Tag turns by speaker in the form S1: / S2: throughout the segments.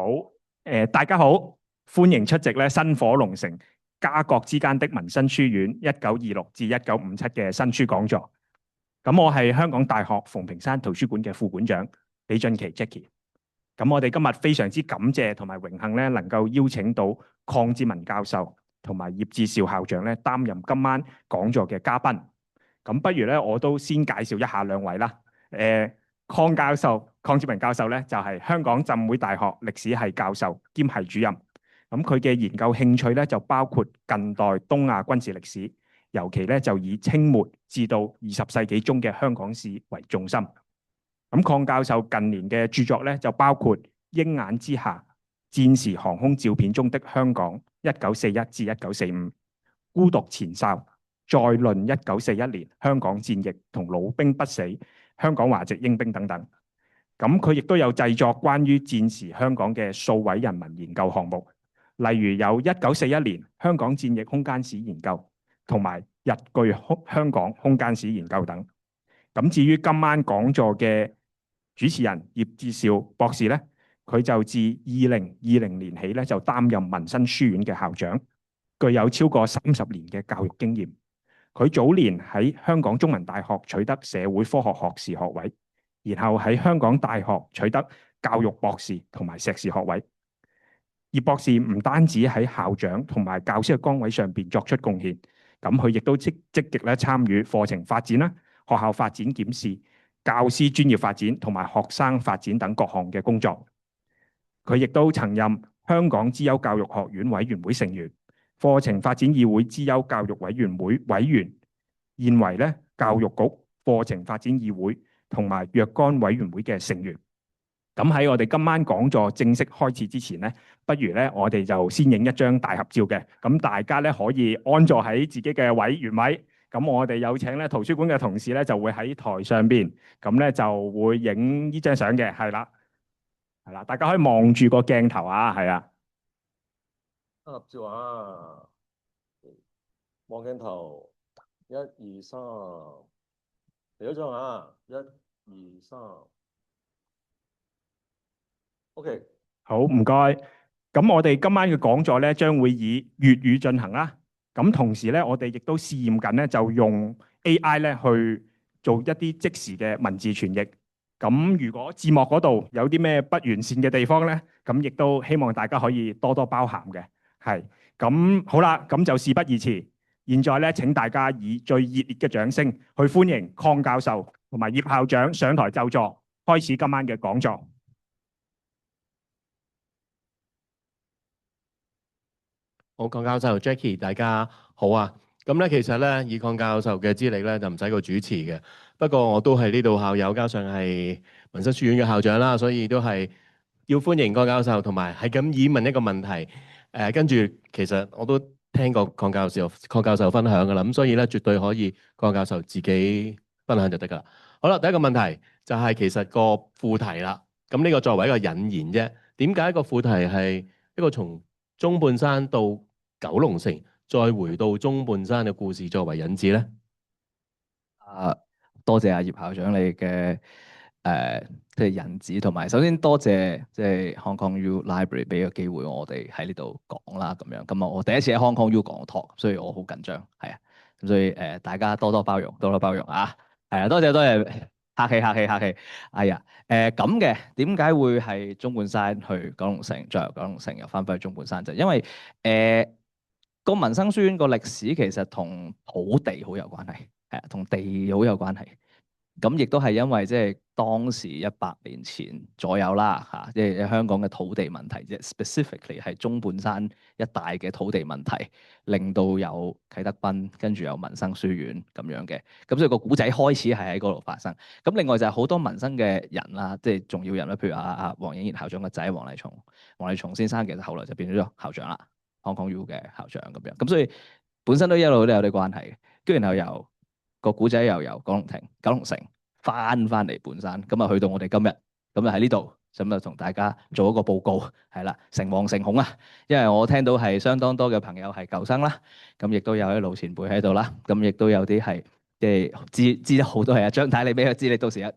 S1: 好，大家好，歡迎出席咧薪火龍城家國之間的民生書院1926至1957嘅新書講座。咁我係香港大學馮平山圖書館嘅副館長李俊琪 Jackie。咁我哋今日非常之感謝同埋榮幸咧，能夠邀請到鄺志文教授同埋葉志兆校長咧擔任今晚講座嘅嘉賓。咁不如咧，我都先介紹一下兩位啦。鄺志文教授咧就係香港浸會大學歷史系教授兼系主任。咁佢嘅研究興趣咧就包括近代東亞軍事歷史，尤其咧就以清末至到20世紀中嘅香港史為重心。咁鄺教授近年嘅著作咧就包括《鷹眼之下》、戰時航空照片中的香港1941至1945、孤獨前哨、再論1941年香港戰役同老兵不死、香港華籍英兵等等。咁佢亦都有製作關於戰時香港嘅數位人民研究項目，例如有1941年香港戰役空間史研究同埋日據香港空間史研究等。咁至於今晚講座嘅主持人葉志兆博士咧，佢就自2020年起咧就擔任民生書院嘅校長，具有超過30年嘅教育經驗。佢早年喺香港中文大學取得社會科學學士學位，然後喺香港大學取得教育博士同埋碩士學位。葉博士唔單止喺校長同埋教師嘅崗位上邊作出貢獻，咁佢亦都積極咧參與課程發展啦、學校發展檢視、教師專業發展同埋學生發展等各項嘅工作。佢亦都曾任香港資優教育學院委員會成員、課程發展議會資優教育委員會委員，現為咧教育局課程發展議會同埋若干委員會嘅成員。咁喺我哋今晚講座正式開始之前咧，不如咧我哋就先影一張大合照嘅。咁大家咧可以安坐喺自己嘅原位。咁我哋有請咧圖書館嘅同事咧就會喺台上邊，咁咧就會影呢張相嘅，係啦，大家可以望住個鏡頭啊，係啊。
S2: 合照啊，望鏡頭，1、2、3，嚟咗張啊，1、2、3。OK，
S1: 好，唔該。咁我哋今晚嘅講座咧，將會以粵語進行啦。咁同時咧，我哋亦都試驗緊咧，就用 AI 咧去做一啲即時嘅文字傳譯。咁如果字幕嗰度有啲咩不完善嘅地方咧，咁亦都希望大家可以多多包涵嘅。係。咁好啦，咁就事不宜遲。現在咧，請大家以最熱烈嘅掌聲去歡迎鄺教授同埋葉校長上台就座，開始今晚嘅講座。
S3: 好，鄺教授 Jackie， 大家好啊！咁咧，其實咧，以鄺教授嘅資歷咧，就唔使個主持嘅。不過我都係呢度校友，加上係民生書院嘅校長啦，所以都係要歡迎鄺教授，同埋係咁以問一個問題。跟住其實我都聽過鄺教授分享噶啦，咁所以咧絕對可以鄺教授自己分享就得噶啦。好啦，第一個問題就係其實個副題啦。咁呢個作為一個引言啫，點解個副題係一個從中半山到九龍城，再回到中半山嘅故事作為引子咧？
S4: 多謝阿葉校長你嘅即係引子，同埋首先多謝即係 Hong Kong U Library 俾個機會我哋喺呢度講啦咁樣。咁我第一次喺 Hong Kong U 講 talk，所以我好緊張，係啊。咁所以大家多多包容，多多包容啊。係啊，多謝，客氣。哎呀，咁嘅點解會係中半山去九龍城，再由九龍城又翻返去中半山？就因為個民生書院個歷史其實同土地好有關係，係啊，同地好有關係。咁亦都係因為即係當時100年前左右啦嚇，即係香港嘅土地問題，即係 specifically 係中半山一帶嘅土地問題，令到有啟德賓，跟住有民生書院咁樣嘅。咁所以個古仔開始係喺嗰度發生。咁另外就係好多民生嘅人啦，即係重要人啦，譬如黃映賢校長嘅仔黃麗松先生，其實後來就變咗校長啦，Hong Kong U 嘅校長咁樣。咁所以本身都一路都有啲關係嘅。跟住然後由個古仔又由九龍城翻嚟半山，咁啊去到我哋今日，咁啊喺呢度，咁啊同大家做一個報告，係啦，誠惶誠恐啊！因為我聽到係相當多嘅朋友係舊生啦，咁亦都有啲老前輩喺度啦，咁亦都有啲係即係知得好多係啊張太，你俾佢知，你到時有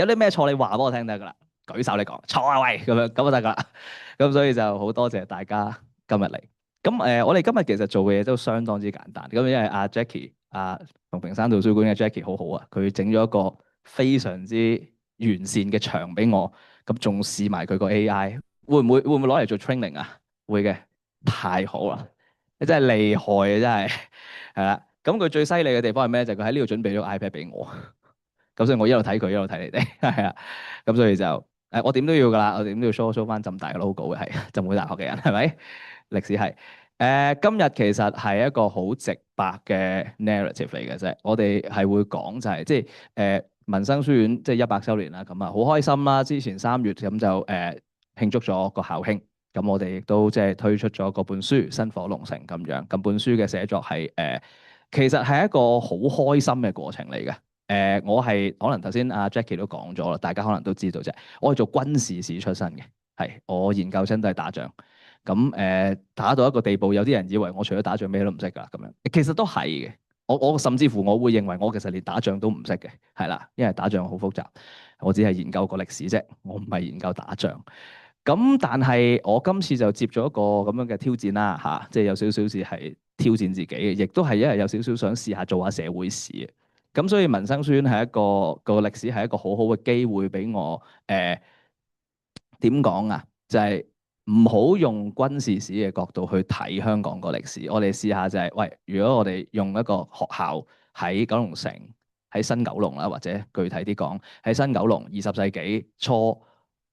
S4: 啲咩錯你話俾我聽得㗎啦。舉手你講錯啊喂咁樣咁就得㗎啦。咁所以就好多謝大家今日嚟。咁我哋今日其實做嘅嘢都相當之簡單。咁因為阿 Jackie 同平山圖書館嘅 Jackie 好好啊，佢整咗一個非常之完善嘅牆俾我，咁仲試埋佢個 AI，會唔會攞嚟做 training 啊？會嘅，太好啦！你真係厲害啊，真係係啦。咁佢最犀利嘅地方係咩？就係佢喺呢度準備咗 iPad 俾我，咁所以我一路睇佢一路睇你哋，係啊。咁所以就我點都要㗎啦，我點都要 show 翻浸大嘅 logo 嘅，係浸會大學嘅人係咪？歷史係今日其實係一個好直白嘅 narrative 嚟嘅啫。我哋係會講就係即係民生書院即係100週年啦，咁啊好開心啦！之前3月咁就慶祝咗個校慶，咁我哋亦都即係推出咗嗰本書《薪火龍城》咁樣。咁本書嘅寫作係其實係一個好開心嘅過程嚟嘅。我係可能頭先阿 Jackie 都講咗啦，大家可能都知道啫。我係做軍事史出身嘅，係我研究生都係打仗。咁打到一個地步，有啲人以為我除咗打仗咩都唔識㗎咁樣，其實都係嘅。我甚至乎我會認為我其實連打仗都唔識嘅，係啦，因為打仗好複雜。我只係研究個歷史啫，我唔係研究打仗。咁但係我今次就接咗一個咁樣嘅挑戰啦，嚇，即係有少少似係挑戰自己嘅，亦都係因為有少少想試下做下社會史嘅。咁所以民生書院係一個歷史係一個好好嘅機會俾我點講啊？就係唔好用軍事史嘅角度去睇香港個歷史。我哋試下就係，喂，如果我哋用一個學校喺九龍城、喺新九龍啦，或者具體啲講喺新九龍20世紀初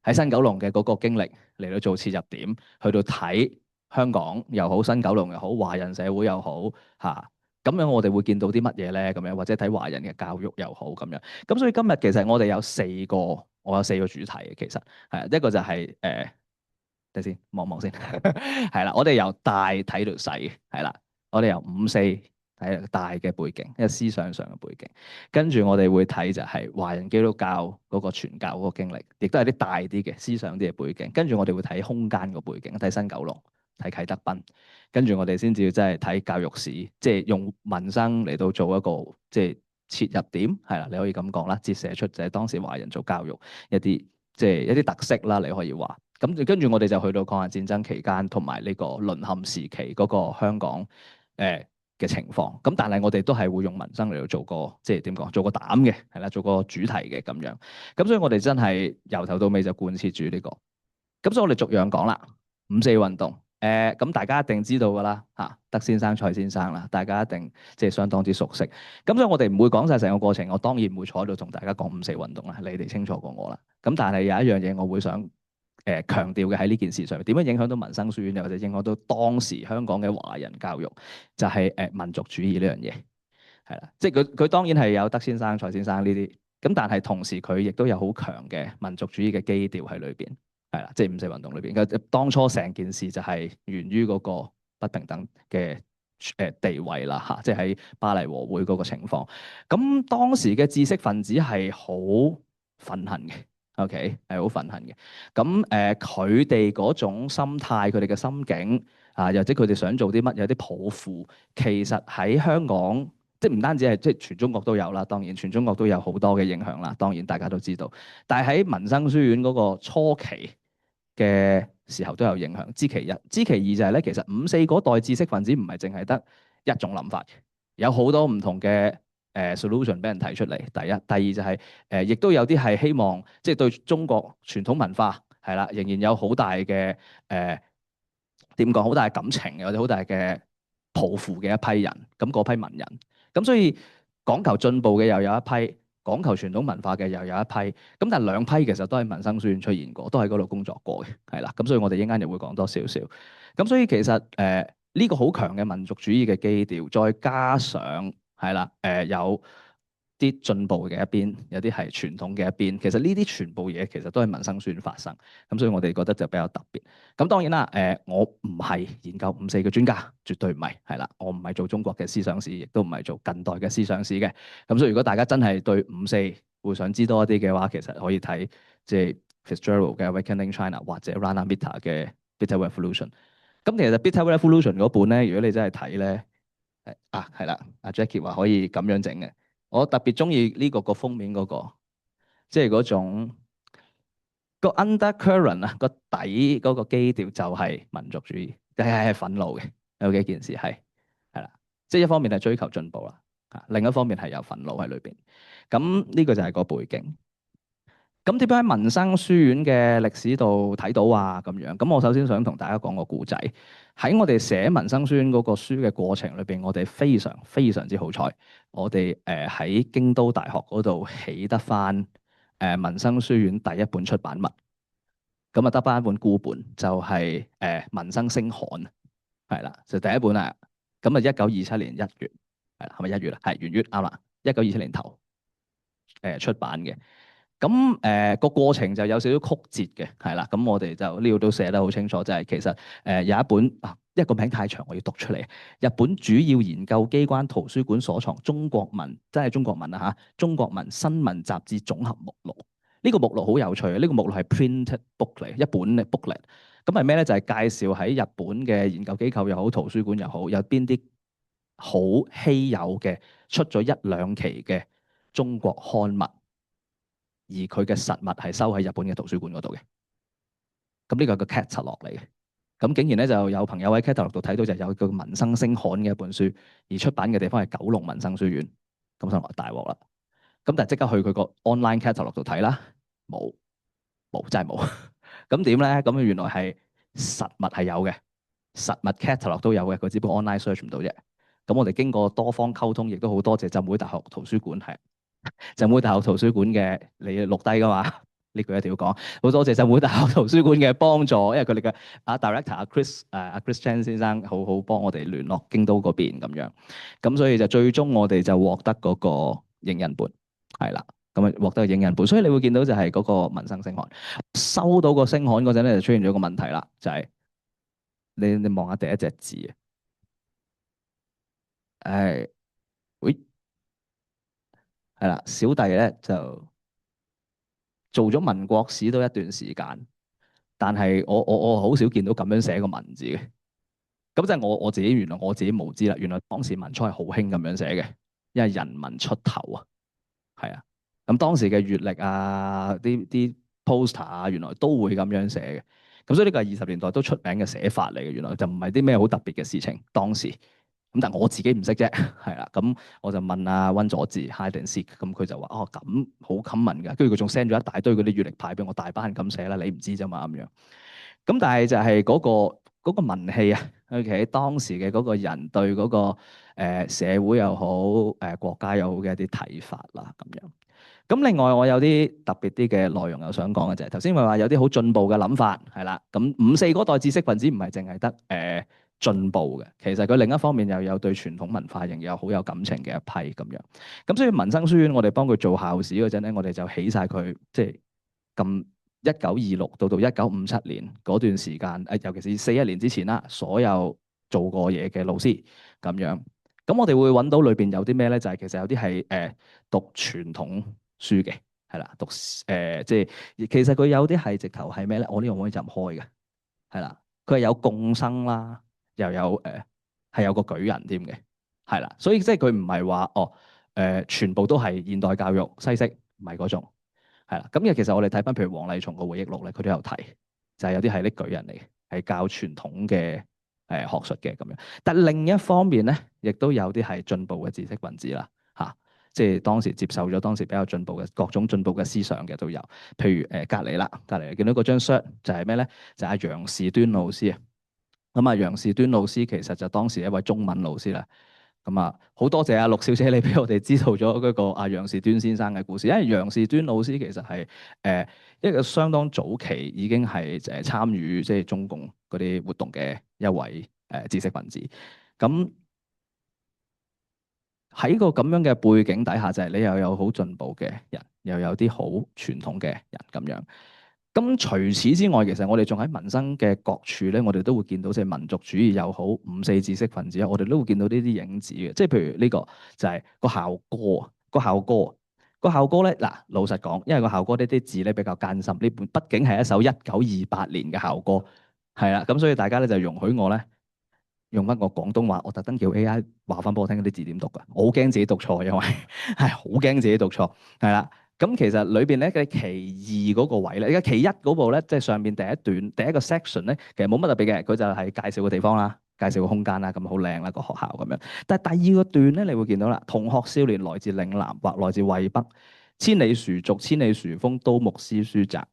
S4: 喺新九龍嘅嗰個經歷嚟到做切入點，去到睇香港又好、新九龍又好、華人社會又好嚇。咁樣我哋會見到啲乜嘢咧？咁樣或者睇華人嘅教育又好咁樣。咁所以今日其實我哋有我有四個主題嘅，其實係一個就係等先望望先，係啦，我哋由大睇到細，係啦，我哋由5、4睇大嘅背景，一個思想上嘅背景，跟住我哋會睇就係華人基督教嗰個傳教嗰個經歷，亦都係啲大啲嘅思想啲嘅背景，跟住我哋會睇空間個背景，睇新九龍，睇啟德賓，跟住我哋先至真係睇教育史，即係用民生嚟到做一個即係切入點，係啦，你可以咁講啦，折射出就係當時華人做教育一啲即係一啲特色啦，你可以話。咁跟住我哋就去到抗日戰爭期間同埋呢個淪陷時期嗰個香港嘅情況。咁但係我哋都係會用民生嚟到做個即係點講，做個膽嘅係啦，做個主題嘅咁樣。咁所以我哋真係由頭到尾就貫徹住呢個。咁所以我哋逐樣講啦。5·4運動咁大家一定知道㗎啦嚇，德先生、蔡先生啦，大家一定即係相當之熟悉。咁所以我哋唔會講晒成個過程，我當然唔會坐喺度同大家講5·4運動啦，你哋清楚過我啦。咁但係有一樣嘢我會想強調嘅喺呢件事上面，點樣影響到民生書院，又或者影響到當時香港嘅華人教育，就係民族主義呢樣嘢，係啦，即係佢當然係有德先生、蔡先生呢啲，咁但係同時佢亦都有好強嘅民族主義嘅基調喺裏邊，係啦，即係5·4運動裏邊。當初成件事就係源於嗰個不平等嘅地位啦嚇，即係喺巴黎和會嗰個情況。咁當時嘅知識分子係好憤恨嘅。OK，係好憤恨嘅。咁佢哋嗰種心態，佢哋嘅心境啊，又或者佢哋想做啲乜，有啲抱負，其實喺香港，即係唔單止係即係全中國都有啦。當然，全中國都有好多嘅影響啦。當然，大家都知道。但係喺民生書院嗰個初期嘅時候都有影響。知其一，知其二就係咧，其實5·4嗰代知識分子唔係淨係得一種諗法，有好多唔同嘅solution 俾人提出嚟。第一，第二就係亦都有啲係希望即係對中國傳統文化係啦，仍然有好大嘅點講，好大嘅感情，或者好大嘅抱負嘅一批人。咁嗰批文人，咁所以講求進步嘅又有一批，講求傳統文化嘅又有一批。咁但係兩批其實都喺民生書院出現過，都喺嗰度工作過嘅，係啦。咁所以我哋一陣間又會講多少少。咁所以其實呢個好強嘅民族主義嘅基調，再加上係啦，有啲進步嘅一邊，有啲係傳統嘅一邊。其實呢啲全部嘢其實都係民生書院發生。咁所以我哋覺得就比較特別。咁當然啦，我唔係研究5·4嘅專家，絕對唔係，係啦，我唔係做中國嘅思想史，亦都唔係做近代嘅思想史嘅。咁所以如果大家真係對5·4會想知多一啲嘅話，其實可以睇即係 Fitzgerald 嘅 Awakening China 或者 Rana Mitter 嘅 Bitter Revolution。咁其實 Bitter Revolution 嗰本咧，如果你真係睇咧，係啦，阿 Jackie 話可以咁樣整嘅。我特別中意呢個封面嗰個，即係嗰種個 undercurrent 啊，個底嗰個基調就係民族主義，係憤怒嘅。有幾件事係啦，即係一方面係追求進步啦，另一方面係有憤怒喺裏邊。咁呢個就係個背景。咁點樣喺民生書院嘅歷史度睇到啊？咁樣，咁我首先想同大家講個故仔。喺我哋寫民生書院嗰個書嘅過程裏邊，我哋非常非常之好彩，我哋喺京都大學嗰度起得翻民生書院第一本出版物。咁啊得翻一本孤本，就係民生星刊，係啦，就第一本啊。咁啊1927年1月，係啦，係咪1月啊？係元月啱啦，1927年頭出版嘅。咁個過程就有少少曲折嘅，係啦。咁我哋就呢度都寫得好清楚，就係其實有一本一個名太長，我要讀出嚟。日本主要研究機關圖書館所藏中國文，真係中國文啊嚇，中國文新聞雜誌總合目錄。呢個目錄好有趣嘅，呢個目錄係 printed book 嚟，一本 booklet。咁係咩咧？就係介紹喺日本嘅研究機構又好，圖書館又好，有邊啲好稀有嘅出咗1-2期嘅中國刊物。而佢嘅實物係收喺日本嘅圖書館嗰度嘅，咁呢個係個 catalog 嚟嘅。咁竟然咧就有朋友喺 catalog 度睇到就有個民生星刊嘅一本書，而出版嘅地方係九龍民生書院，咁就大鑊啦。咁但係即刻去佢個 online catalog 度睇啦，冇真係冇。咁點咧？咁原來係實物係有嘅，實物 catalog 都有嘅，佢只不過 online search 唔到啫。咁我哋經過多方溝通，亦都好多謝浸會大學圖書館係。浸會大學圖書館嘅你錄低噶嘛？呢句一定要講。好多謝浸會大學圖書館嘅幫助，因為佢哋嘅director Chris Chan 先生好幫我哋聯絡京都嗰邊咁樣。咁所以就最終我哋就獲得嗰個影印本，係啦。咁啊獲得個影印本，所以你會見到就係嗰個民生星刊。收到個星刊嗰陣咧，就出現咗個問題啦，就係你望下第一隻字啊，喂。係啦，小弟咧就做咗民國史都一段時間，但係我好少見到咁樣寫個文字嘅。咁即係我自己原來我自己無知啦。原來當時民初係好興咁樣寫嘅，因為人民出頭啊，係啊。咁當時嘅月曆啊，啲 poster 啊，原來都會咁樣寫嘅。咁所以呢個係20年代都出名嘅寫法嚟嘅。原來就唔係啲咩好特別嘅事情，當時。咁但係我自己唔識啫，係啦。咁我就問阿温佐治 hide and seek，咁佢就話哦咁好 common 㗎，跟住佢仲 send 咗一大堆嗰啲月曆牌俾我，大班人咁寫啦，你唔知啫嘛咁樣。咁但係就係嗰個文氣啊 ，OK， 當時嘅嗰個人對嗰個社會又好國家又好嘅一啲睇法啦咁樣。咁另外我有啲特別啲嘅內容又想講嘅就係頭先咪話有啲好進步嘅諗法係啦。咁54嗰代知識分子唔係淨係得進步嘅，其實佢另一方面又有對傳統文化仍有好有感情嘅一批咁樣。咁所以民生書院我哋幫佢做校史嗰陣咧，我哋就起晒佢即係咁1926到1957年嗰段時間，尤其是41年之前啦，所有做過嘢嘅老師咁樣。咁我哋會揾到裏邊有啲咩咧？就係其實有啲係讀傳統書嘅，係啦，讀即係其實佢有啲係直頭係咩咧？我呢個可以就唔開嘅，係啦，佢係有共生啦。又有係有個舉人添嘅，係啦，所以即係佢唔係話全部都係現代教育西式，唔係嗰種，係啦。咁其實我哋睇翻譬如黃麗松個回憶錄咧，佢都有提，就係有啲係啲舉人嚟嘅，係教傳統嘅學術嘅咁樣。但另一方面咧，亦都有啲係進步嘅知識分子啦，嚇，即係當時接受咗當時比較進步嘅各種進步嘅思想嘅都有。譬如隔離啦，隔離見到嗰張 shirt 就係咩咧？就係阿楊士端老師啊。咁啊，楊士端老師其實就當時一位中文老師啦。咁啊，好多謝阿陸小姐你俾我哋知道咗嗰個阿楊士端先生嘅故事。因為楊士端老師其實係一個相當早期已經係參與即係中共嗰啲活動嘅一位知識分子。咁喺個咁樣嘅背景底下，就係你又有好進步嘅人，又有啲好傳統嘅人咁樣。咁除此之外，其實我哋仲喺民生嘅各處咧，我哋都會見到即係民族主義又好，54知識分子啊，我哋都會見到呢啲影子嘅。即係譬如呢個就係個校歌啊，個校歌咧嗱，老實講，因為個校歌呢啲字咧比較艱深，呢本畢竟係一首1928年嘅校歌，係啦，咁所以大家咧就容許我咧用翻個廣東話，我特登叫 AI 話翻俾我聽嗰啲字點讀㗎，我好驚自己讀錯，因為係好驚自己讀錯，係啦。咁其實裏邊咧嘅其二嗰個位咧，而家其一嗰部咧，即係上邊第一段第一個 section 咧，其實冇乜特別嘅，佢就係介紹個地方啦，介紹個空間啦，咁好靚啦個學校咁樣。但係第二個段咧，你會見到啦，同學少年來自嶺南或來自渭北，千里殊俗，千里殊風，都目思書札。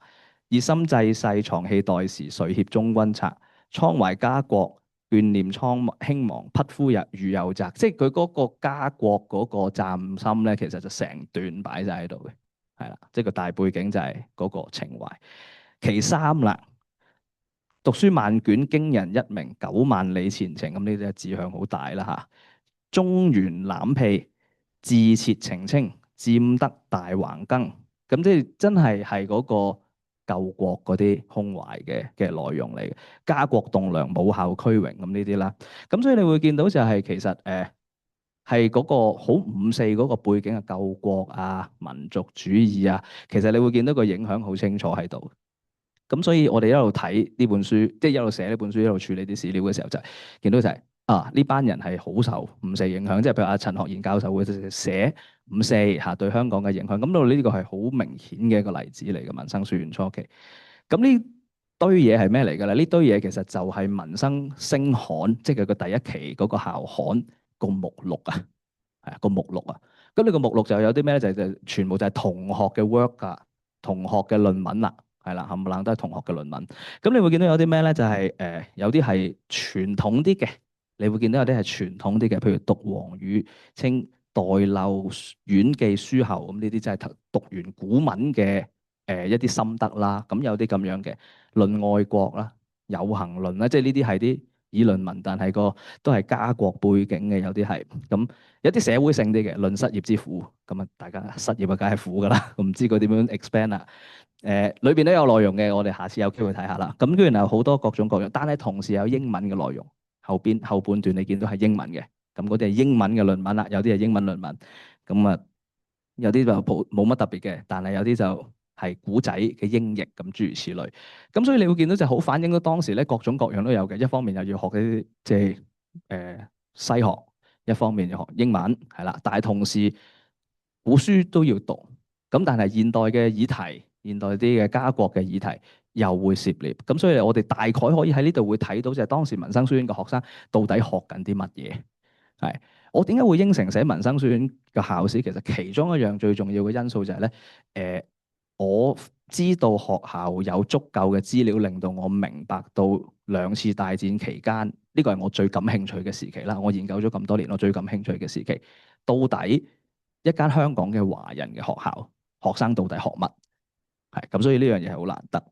S4: 熱心濟世，藏器待時，誰協中軍策？倉懷家國，眷念輕亡，匹夫如有責。即係佢嗰個家國嗰個站心咧，其實就成段擺晒喺度嘅。係啦，即係個大背景就係嗰個情懷。其三啦，讀書萬卷，驚人一鳴，9萬里前程。咁呢啲志向好大啦嚇。中原覽辟，自設澄清，佔得大橫更。咁即係真係嗰個救國嗰啲胸懷嘅內容嚟嘅。家國棟梁，母校區榮咁呢啲啦。咁所以你會見到就係其實係嗰個好5·4嗰個背景嘅救國啊、民族主義啊，其實你會見到個影響好清楚喺度。咁所以我哋一路睇呢本書，即係一路寫呢本書，一路處理啲史料嘅時候，就係見到就係呢班人係好受5·4影響，即係譬如阿陳學賢教授會寫5·4嚇對香港嘅影響。咁到呢個係好明顯嘅一個例子嚟嘅。民生書院初期，咁呢堆嘢係咩嚟㗎咧？呢堆嘢其實就係民生星刊，即係佢個第一期嗰個校刊。個目錄啊，係啊個目錄啊，咁你個目錄就有啲咩咧？就全部就係同學嘅 work 啊，同學嘅論文啦，係啦，冚唪唥都係同學嘅論文。咁你會見到有啲咩咧？就係有啲係傳統啲嘅，你會見到有啲係傳統啲嘅，譬如讀黃宇清代漏遠記書後咁呢啲，真係讀完古文嘅一啲心得啦。咁有啲咁樣嘅論愛國啦、有行論啦，即係呢啲係啲議論文，但係都係家國背景嘅，有啲係咁，有啲社會性啲嘅，論失業之苦，咁啊大家失業啊梗係苦㗎啦，我唔知佢點樣 expand 啦。裏邊都有內容嘅，我哋下次有機會睇下啦。咁跟住然後好多各種各樣，但係同時有英文嘅內容，後半段你見到係英文嘅，咁嗰啲係英文嘅論文啦，有啲係英文論文，咁啊有啲就冇乜特別嘅，但係有啲就係古仔嘅英譯咁諸如此類，咁所以你會見到就好反映到當時咧各種各樣都有嘅。一方面又要學啲即係西學，一方面又學英文係啦，但係同時古書都要讀。咁但係現代嘅議題，現代啲嘅家國嘅議題又會涉獵。咁所以我哋大概可以喺呢度會睇到就係當時民生書院嘅學生到底學緊啲乜嘢。係我點解會應承寫民生書院嘅校史？其實其中一樣最重要嘅因素就係咧我知道學校有足夠嘅資料，令到我明白到2次大戰期間，呢個係我最感興趣嘅時期啦。我研究咗咁多年，我最感興趣嘅時期，到底一間香港嘅華人嘅學校，學生到底學乜？係咁，所以呢樣嘢係好難得。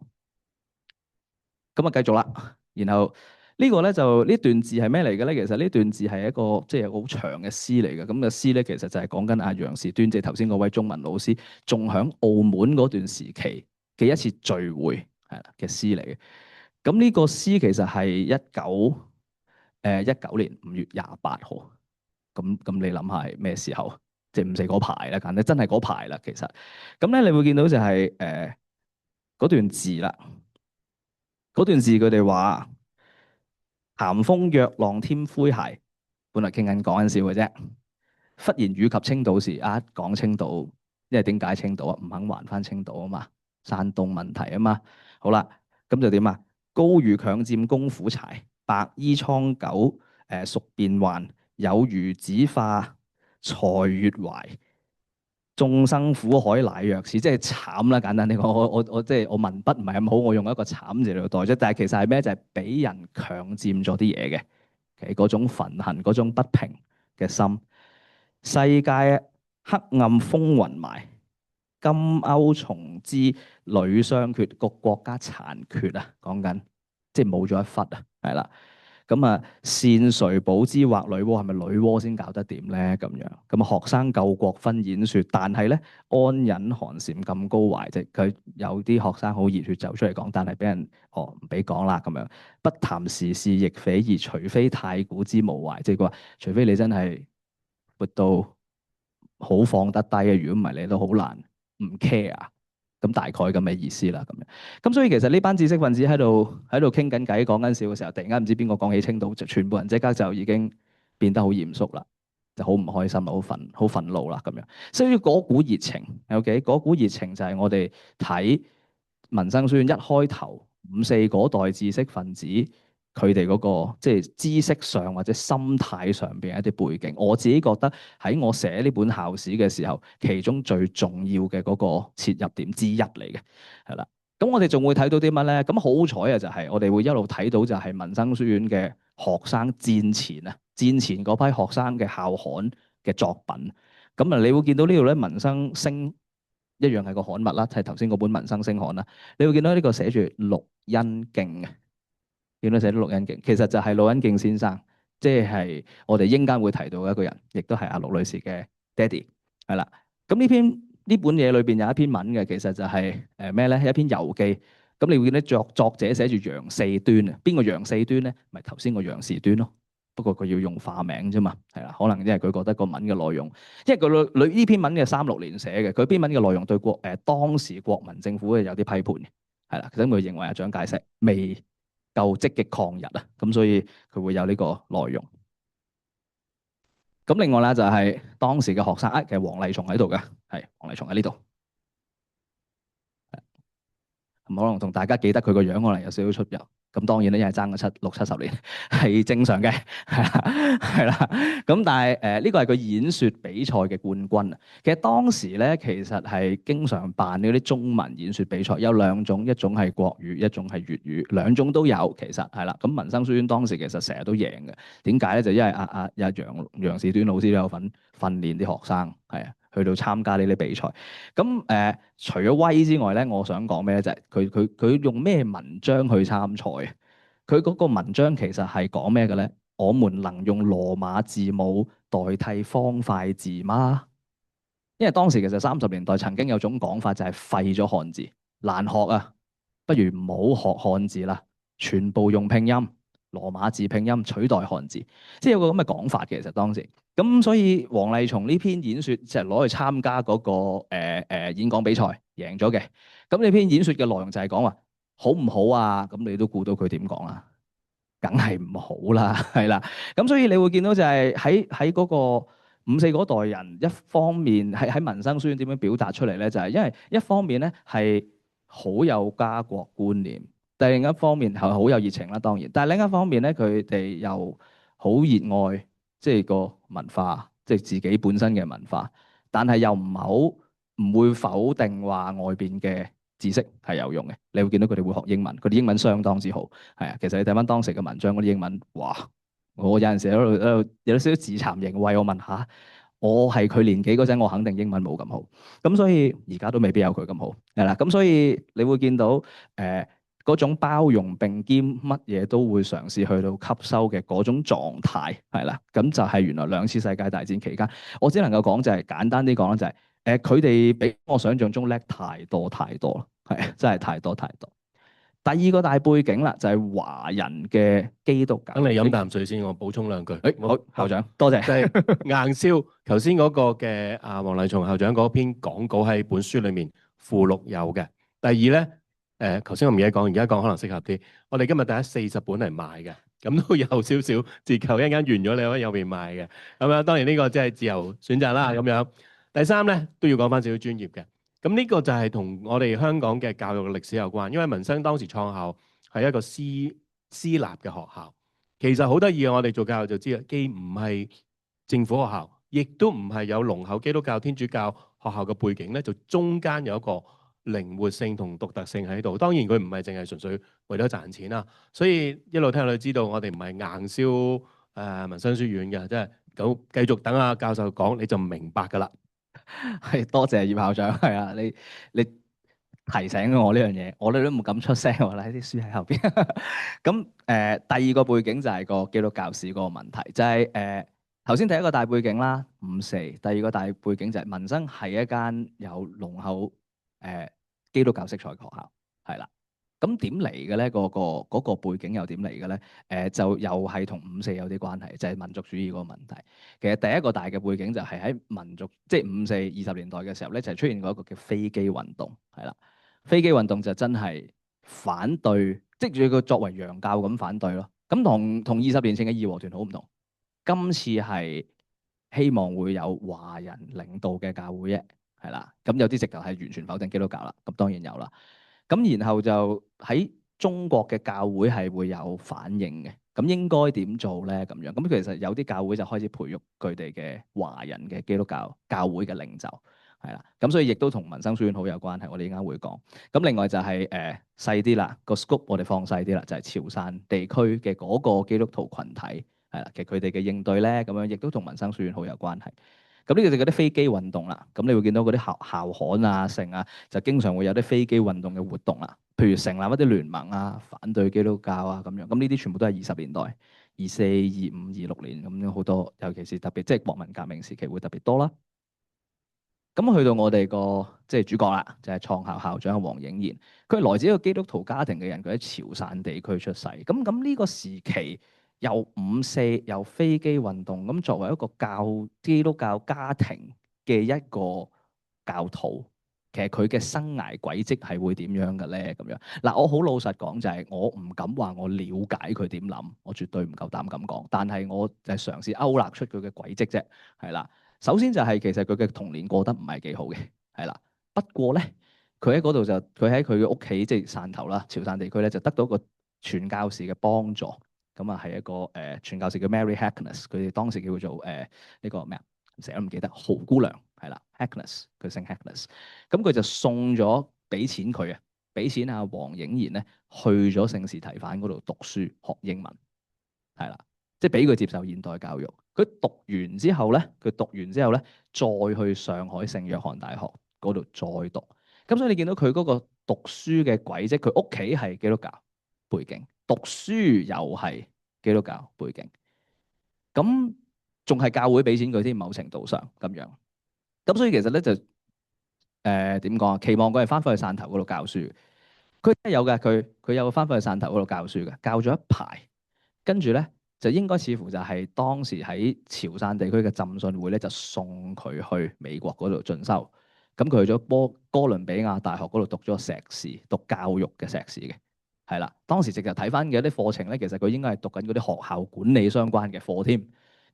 S4: 咁啊，繼續啦。然後呢個咧就呢段字係咩嚟嘅咧？其實呢段字係一個即係好長嘅詩嚟嘅。咁嘅詩咧，其實就係講緊阿楊士端，即係頭先嗰位中文老師，仲喺澳門嗰段時期嘅一次聚會係啦嘅詩嚟嘅。咁呢個詩其實係19年5月28號。咁你諗下係咩時候？即係5·4嗰排啦，簡直真係嗰排啦。其實咁咧，你會見到就係嗰段字啦。嗰段字佢哋話：鹹風若浪添灰鞋，本來傾緊講緊笑嘅啫。忽然語及青島時，講青島，因為點解青島啊？唔肯還翻青島啊嘛，山東問題啊嘛。好啦，咁就點啊？高儒強佔公府柴，白衣蒼狗屬變幻，有如子化才越懷。眾生苦海乃若是，即係慘啦。簡單啲講，我即係我文筆唔係咁好，我用一個慘字嚟代啫。但係其實係咩？就係俾人強佔咗啲嘢嘅，嗰種憤恨、嗰種不平嘅心。世界黑暗風雲埋，金甌從之屢相缺，個國家殘缺啊！講緊即係冇咗一忽啊，係啦。咁啊，善誰保之或女媧？係咪女媧先搞得掂咧？咁樣咁啊，學生救國分演說，但係咧安忍寒蟬咁高懷，即係佢有啲學生好熱血走出嚟講，但係俾人唔俾講啦咁樣。不談時事亦匪夷，除非太古之無懷，即係話除非你真係活到好放得低嘅，如果唔係你都好難唔 care。咁大概咁嘅意思啦，咁樣。咁所以其實呢班知識分子喺度傾緊偈、講緊笑嘅時候，突然間唔知邊個講起青島，就全部人即刻就已經變得好嚴肅啦。就好唔開心，好憤怒啦咁樣。所以嗰股熱情，OK，嗰股熱情就係我哋睇民生書院一開頭5、4嗰代知識分子佢哋嗰個即係知識上或者心態上邊一啲背景。我自己覺得喺我寫呢本校史嘅時候，其中最重要嘅嗰個切入點之一嚟嘅，係啦。咁我哋仲會睇到啲乜咧？咁好彩啊，就係我哋會一路睇到就係民生書院嘅學生戰前啊，戰前嗰批學生嘅校刊嘅作品。咁啊，你會見到呢度咧，民生星一樣係個刊物啦，係頭先嗰本民生星刊啦。你會見到呢個寫住陸恩敬嘅，見到寫咗陸恩敬，其實就係陸恩敬先生，即係我哋應間會提到嘅一個人，亦都係阿陸女士嘅爹哋，係啦。咁呢本嘢裏邊有一篇文嘅，其實就係咩咧？一篇遊記。咁你會見到作者寫住楊四端啊，邊個楊四端咧？咪頭先個楊士端咯。不過佢要用化名啫嘛，係啦，可能因為佢覺得個文嘅內容，因為佢呢篇文嘅36年寫嘅，佢篇文嘅內容對當時國民政府係有啲批判嘅，係啦，咁佢認為阿蔣介石未夠積極抗日啊，咁所以佢會有呢個內容。咁另外咧就係當時嘅學生，其實黃麗松喺度嘅，係黃麗松喺呢度。可能同大家記得佢個樣可能有少少出入，咁當然咧，因為爭咗60-70年係正常嘅，係啦。咁但係呢個係佢演說比賽嘅冠軍啊。其實當時咧，其實係經常辦呢啲中文演說比賽，有2種，一種係國語，一種係粵語，兩種都有。其實係啦，咁民生書院當時其實成日都贏嘅。點解咧？就因為楊士端老師都有份訓練啲學生，係啊。去到參加呢啲比賽，咁除咗威之外咧，我想講咩咧？就係佢用咩文章去參賽啊？佢嗰個文章其實係講咩嘅咧？我們能用羅馬字母代替方塊字嗎？因為當時其實30年代曾經有種講法就係廢咗漢字，難學啊，不如唔好學漢字啦，全部用拼音。羅馬字拼音取代漢字，即係有個咁嘅講法嘅。其實當時咁，所以黃麗松呢篇演說就係攞去參加嗰個演講比賽，贏咗嘅。咁呢篇演說嘅內容就係講話好唔好啊？咁你都估到佢點講啦？梗係唔好啦，係啦。咁所以你會見到就係喺嗰個5、4嗰代人，一方面喺民生書院點樣表達出嚟咧，就係因為一方面咧係好有家國觀念。但另一方面係好有熱情啦，當然。但係另一方面咧，佢哋又好熱愛即係個文化，即係自己本身嘅文化。但係又唔會否定話外邊嘅知識係有用嘅。你會見到佢哋會學英文，佢哋英文相當之好。係啊，其實你睇翻當時嘅文章嗰啲英文，哇！我有陣時喺度有少少自慚形穢，我問下，我係佢年紀嗰陣，我肯定英文冇咁好。咁所以而家都未必有佢咁好，係啦。咁所以你會見到嗰種包容並兼乜嘢都會嘗試去到吸收嘅嗰種狀態，係啦，咁就係原來2次世界大戰期間，我只能夠講就係簡單啲講啦，就係佢哋比我想象中叻太多太多啦，係真係太多太多。第二個大背景啦，就係華人嘅基督教。
S3: 等你飲啖水先，我補充兩句。
S4: 好，校長多謝。
S3: 就係硬銷頭先嗰個嘅黃麗松校長嗰篇講稿喺本書裏面附錄有嘅。第二咧。頭先我唔記得講，而家講可能適合啲。我哋今日第一40本嚟賣嘅，咁都有少少折扣，一陣間完咗你可以有邊賣嘅。咁樣當然呢個即係自由選擇啦。咁樣第三咧都要講翻少少專業嘅。咁呢個就係同我哋香港嘅教育嘅歷史有關，因為民生當時創校係一個私立嘅學校。其實好得意嘅，我哋做教育就知啦，既唔係政府學校，亦都唔係有濃厚基督教、天主教學校嘅背景咧，就中間有一個靈活性同獨特性喺度，當然佢唔係淨係純粹為咗賺錢啦，所以一路聽落去知道我哋唔係硬銷民生書院嘅，即係咁繼續等阿教授講你就明白㗎啦。
S4: 係多謝葉校長，係啊，你提醒咗我呢樣嘢，我哋都唔敢出聲喎，喺啲書喺後邊。咁第二個背景就係個基督教史嗰個問題，就係頭先第一個大背景啦，5、4，第二個大背景就係民生係一間有濃厚基督教色彩嘅學校，係啦。咁點嚟嘅咧？嗰個背景又點嚟嘅咧？就又係同5、4有啲關係，就係民族主義嗰個問題。其實第一個大嘅背景就係喺民族，即係5、4、20年代嘅時候咧，就係出現過一個叫飛機運動，係啦。飛機運動就真係反對，即係佢作為洋教咁反對咯。咁同20年前嘅義和團好唔同，今次係希望會有華人領導嘅教會啫，係啦。咁有啲直頭係完全否定基督教啦，咁當然有啦。咁然後就喺中國嘅教會係會有反應嘅，咁應該點做咧？咁樣咁其實有啲教會就開始培育佢哋嘅華人嘅基督教教會嘅領袖，係啦。咁所以亦都同民生書院好有關係，我哋依家會講。咁另外就係細啲啦，個 scope 我哋放細啲啦，就係潮汕地區嘅嗰個基督徒群體係啦，其實佢哋嘅應對咧，咁樣亦都同民生書院好有關係。咁呢個就嗰啲飛機運動啦，咁你會見到嗰啲校刊啊、成啊，就經常會有啲飛機運動嘅活動啦。譬如成立一啲聯盟啊，反對基督教啊咁樣。咁呢啲全部都係20年代、24、25、26年咁樣好多，尤其是特別即係國民革命時期會特別多啦。咁去到我哋個即係主角啦，就係創校校長黃映賢，佢係來自一個基督徒家庭嘅人，佢喺潮汕地區出世。咁呢個時期，由5·4由飛機運動，咁作為一個基督教家庭嘅一個教徒，其實佢嘅生涯軌跡係會點樣嘅咧？咁樣嗱，我好老實講就係我唔敢話我了解佢點諗，我絕對唔夠膽咁講。但係我就係嘗試勾勒出佢嘅軌跡啫，係啦。首先就係其實佢嘅童年過得唔係幾好嘅，係啦。不過咧，佢喺嗰度就佢喺佢嘅屋企即係汕頭啦，潮汕地區咧就得到一個傳教士嘅幫助。咁啊係一個傳教士叫 Mary Hackness，佢哋當時叫做呢個咩啊？成日都唔記得豪姑娘係啦 ，Hackness 佢姓 Hackness。咁佢就送咗俾錢佢啊，俾錢阿黃映賢咧去咗聖士提反嗰度讀書學英文，係啦，即係俾佢接受現代教育。佢讀完之後咧，再去上海聖約翰大學嗰度再讀。咁所以你見到佢嗰個讀書嘅軌跡，佢屋企係基督教背景，讀書又係基督教背景，咁仲係教會俾錢佢添，某程度上咁樣。咁所以其實咧就點講啊？期望佢係翻返去汕頭嗰度教書。佢真係有嘅，佢有翻返去汕頭嗰度教書嘅，教咗一排，跟住咧就應該似乎就係當時喺潮汕地區嘅浸信會咧，就送佢去美國嗰度進修。咁佢去咗哥倫比亞大學嗰度讀咗碩士，讀教育嘅碩士嘅，係啦。當時直頭睇翻嘅一啲課程咧，其實佢應該係讀緊嗰啲學校管理相關嘅課添。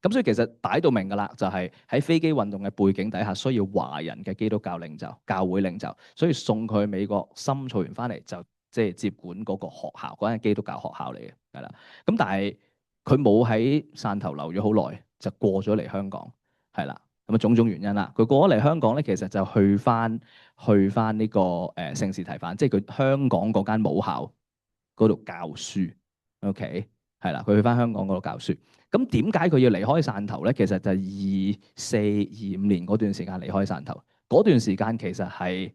S4: 咁所以其實擺到明㗎啦，就係喺飛機運動嘅背景底下，需要華人嘅基督教領袖、教會領袖，所以送佢去美國深造完翻嚟，就即係接管嗰個學校，嗰間基督教學校嚟嘅，係啦。咁但係佢冇喺汕頭留咗好耐，就過咗嚟香港，係啦。咁啊種種原因啦，佢過咗嚟香港咧，其實就去翻呢個聖士提反，即係佢香港嗰間母校嗰度教書。OK， 係啦，佢去翻香港嗰度教書。咁點解佢要離開汕頭咧？其實就係24、25年嗰段時間離開汕頭。嗰段時間其實係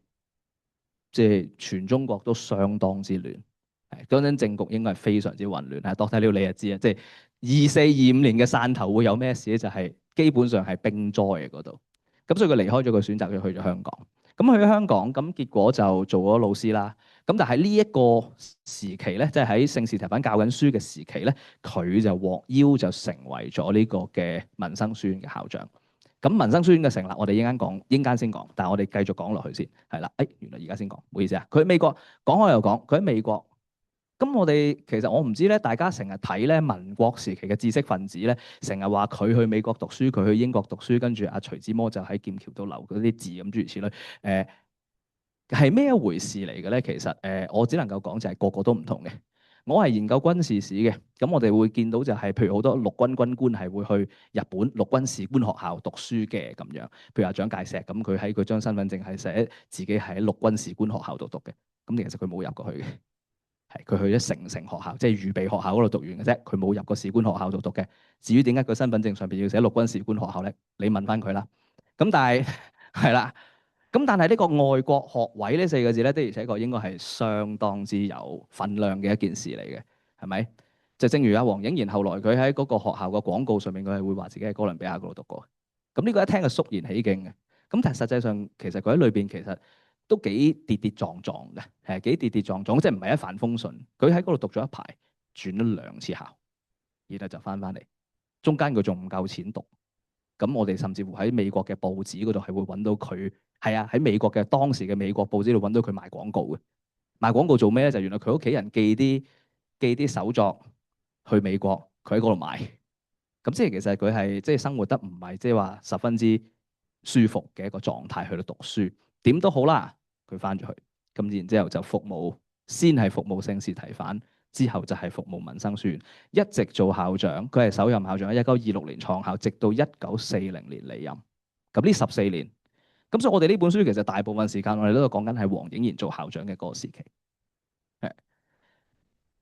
S4: 即係全中國都相當之亂，嗰陣政局應該係非常之混亂。係，Doctor Liu你就知啊，即係24、25年嘅汕頭會有咩事咧？就係基本上係兵災嘅嗰度。咁所以佢離開咗，佢選擇去咗香港。咁去咗香港，咁結果就做咗老師啦。咁但係呢一個時期咧，即係喺聖士提反教緊書嘅時期咧，佢就獲邀就成為咗呢個嘅民生書院嘅校長。咁民生書院嘅成立，我哋一陣間先講，但係我哋繼續講落去先，係啦。原來而家先講，唔好意思啊。佢喺美國講開又講，佢喺美國。咁我哋其實我唔知咧，大家成日睇咧民國時期嘅知識分子咧，成日話佢去美國讀書，佢去英國讀書，跟住阿徐志摩就喺劍橋度留嗰啲字咁諸如此類。係咩一回事嚟嘅咧？其實我只能夠講就係個個都唔同嘅。我係研究軍事史嘅，咁我哋會見到就係譬如好多陸軍軍官係會去日本陸軍士官學校讀書嘅咁樣。譬如阿蔣介石咁，佢喺佢張身份證係寫自己喺陸軍士官學校度讀嘅，咁其實佢冇入過去嘅。係佢去咗成學校，即係預備學校嗰度讀完嘅啫，佢冇入過士官學校度讀嘅。至於點解佢身份證上邊要寫陸軍士官學校咧？你問翻佢啦。咁但係係啦，咁但係呢個外國學位呢4個字咧，的而且確應該係相當之有分量嘅一件事嚟嘅，係咪？就正如阿黃映賢後來佢喺嗰個學校嘅廣告上面，佢係會話自己喺哥倫比亞嗰度讀過。咁呢個一聽就肅然起敬嘅。咁但係實際上其實佢喺裏邊其實都幾跌跌撞撞嘅，係幾跌跌撞撞，即係唔係一帆風順。佢喺嗰度讀咗一排，轉咗2次校，然後就翻嚟。中間佢仲唔夠錢讀，咁我哋甚至乎喺美國嘅報紙嗰度係會揾到佢，係啊，喺美國嘅當時嘅美國報紙度揾到佢賣廣告嘅。賣廣告做咩咧？就原來佢屋企人寄啲手作去美國，佢喺嗰度賣。咁即係其實佢係即係生活得唔係即係話十分之舒服嘅一個狀態去到讀書。點都好啦，佢翻咗去，咁然之後就服務，先係服務聖士提反，之後就係服務民生書院，一直做校長。佢係首任校長喺1926年創校，直到1940年離任。咁呢14年，咁所以我哋呢本書其實大部分時間我哋都講緊係黃英賢做校長嘅嗰個時期。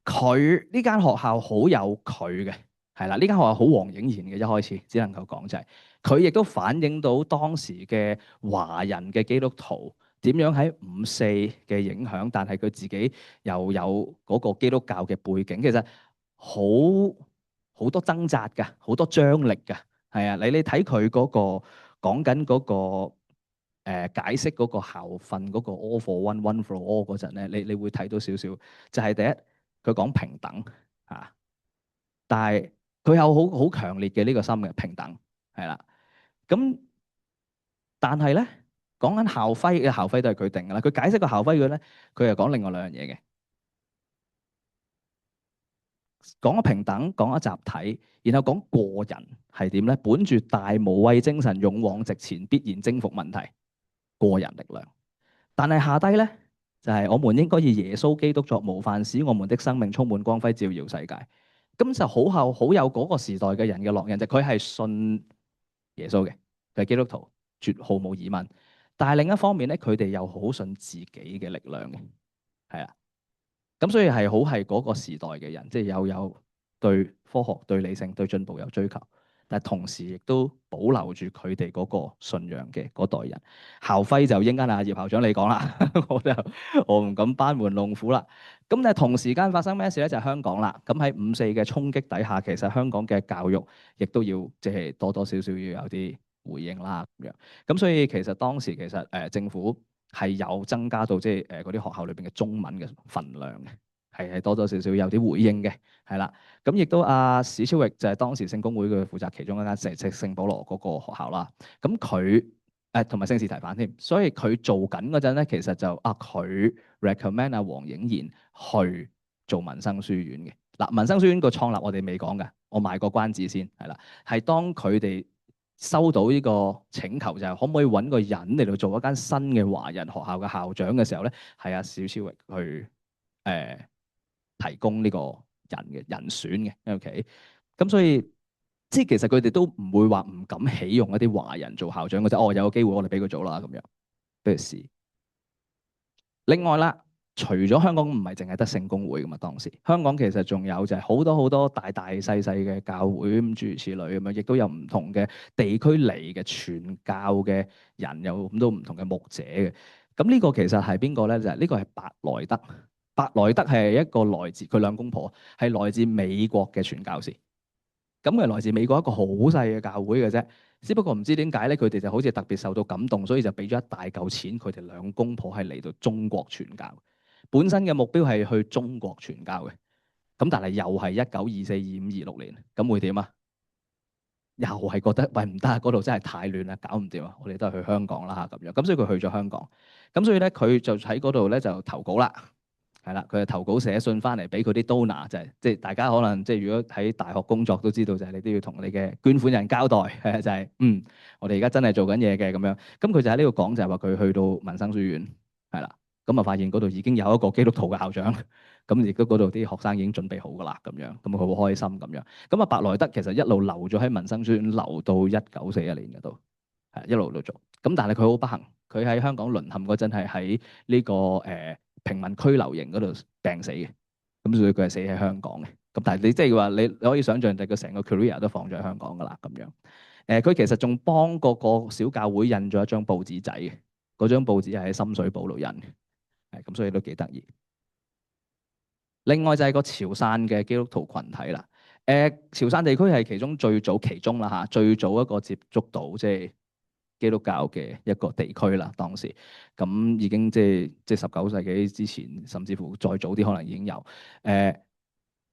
S4: 佢呢間學校好有佢嘅，係啦，呢間學校好黃英賢嘅，一開始只能夠講就係佢亦都反映到當時嘅華人嘅基督徒點樣喺5·4嘅影響，但係佢自己又有嗰個基督教嘅背景，其實好多掙扎㗎，好多張力㗎，係啊，你睇佢嗰個講緊嗰個解釋嗰個校訓嗰個 all for one, one for all 嗰陣咧，你會睇到少少，就係第一。佢講平等嚇，但係佢有好強烈嘅呢個心嘅平等係啦。咁但係咧講緊校徽嘅校徽都係佢定㗎啦。佢解釋個校徽嘅咧，佢又講另外兩樣嘢嘅，講咗平等，講咗集體，然後講個人係點咧？本住大無畏精神，勇往直前，必然征服問題。個人力量，但係下低咧。就係我們應該以耶穌基督作模範，使我們的生命充滿光輝，照耀世界。咁就好有嗰個時代嘅人嘅烙印，就佢係信耶穌嘅，佢係基督徒，絕毫無疑問。但係另一方面咧，佢哋又好信自己嘅力量嘅，係啊。咁所以係嗰個時代嘅人，即係有對科學、對理性、對進步有追求。但係同時亦都保留住佢哋嗰個信仰嘅嗰代人。校徽就應間阿葉校長你講啦，我唔敢班門弄斧啦。咁但係同時間發生咩事咧？就係香港啦。咁喺5·4嘅衝擊底下，其實香港嘅教育亦都要即係多多少少要有啲回應啦咁樣。咁所以其實當時其實政府係有增加到即係嗰啲學校裏邊嘅中文嘅份量嘅。係多多少少有啲回應嘅，係啦。咁亦都阿史超域就係當時聖公會嘅負責其中一間聖保羅嗰個學校啦。咁佢同埋聖士提反添，所以佢做緊嗰陣咧，其實就佢 recommend 阿黃英賢去做民生書院嘅。嗱，民生書院個創立我哋未講嘅，我賣個關子先，係啦。係當佢哋收到呢個請求，就係可唔可以揾個人嚟到做一間新嘅華人學校嘅校長嘅時候咧，係阿史超域去提供呢個人選嘅，OK，咁所以即係其實佢哋都唔會話唔敢起用一啲華人做校長嘅啫。有個機會我哋俾佢做啦，咁樣俾佢試。另外啦，除咗香港唔係淨係得聖公會噶嘛，當時香港其實仲有就係好多大細嘅教會咁諸如此類咁樣，亦都有唔同嘅地區嚟嘅傳教嘅人，有咁多唔同嘅牧者嘅。咁呢個其實係邊個咧？就係呢個係白萊德。白萊德係一個來自佢兩公婆係來自美國嘅傳教士，咁佢來自美國一個好細嘅教會嘅啫，只不過唔知點解咧，佢哋就好似特別受到感動，所以就俾咗一大嚿錢，佢哋兩公婆係嚟到中國傳教，本身嘅目標係去中國傳教嘅，咁但係又係1924、25、26年，咁會點啊？又係覺得喂唔得啊，嗰度真係太亂啦，搞唔掂啊，我哋都係去香港啦嚇咁樣，咁所以佢去咗香港，咁所以咧佢就喺嗰度咧就投稿啦。係啦，佢就投稿寫信翻嚟俾佢啲 donor，就係即係大家可能即係如果喺大學工作都知道，就係你都要同你嘅捐款人交代，就係我哋而家真係做緊嘢嘅咁樣。咁佢就喺呢度講就係話佢去到民生書院，係啦，咁啊發現嗰度已經有一個基督徒嘅校長，咁亦都嗰度啲學生已經準備好㗎啦咁樣，咁佢好開心咁樣。咁啊白萊德其實一路留咗喺民生書院，留到1941年嘅都係一路都做。咁但係佢好不幸，佢喺香港淪陷嗰陣係喺呢個平民拘留營嗰度病死嘅，咁所以佢係死喺香港嘅。咁但係你即係話你可以想象，就佢成個 career 都放咗喺香港㗎啦咁樣。佢其實仲幫個小教會印咗一張報紙仔嘅，嗰張報紙係喺深水埗度印嘅，咁所以都幾得意。另外就係個潮汕嘅基督徒群體啦。潮汕地區係其中最早啦嚇，最早一個接觸到即係基督教嘅一個地區啦，當時咁已經即係19世紀之前，甚至乎再早啲可能已經有。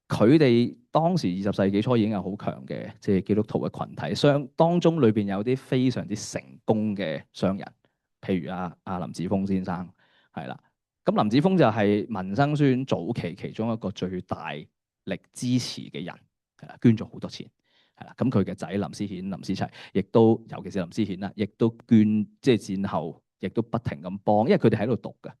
S4: 佢哋當時20世紀初已經有好強嘅即係基督徒嘅群體，當中裏邊有啲非常之成功嘅商人，譬如阿林子峰先生係啦。咁林子峰就係民生書院早期其中一個最大力支持嘅人，係啦，捐咗好多錢。係啦。咁佢嘅仔林思顯、林思齊，亦都尤其是林思顯啦，亦都捐即係戰後，亦都不停咁幫，因為佢哋喺度讀嘅，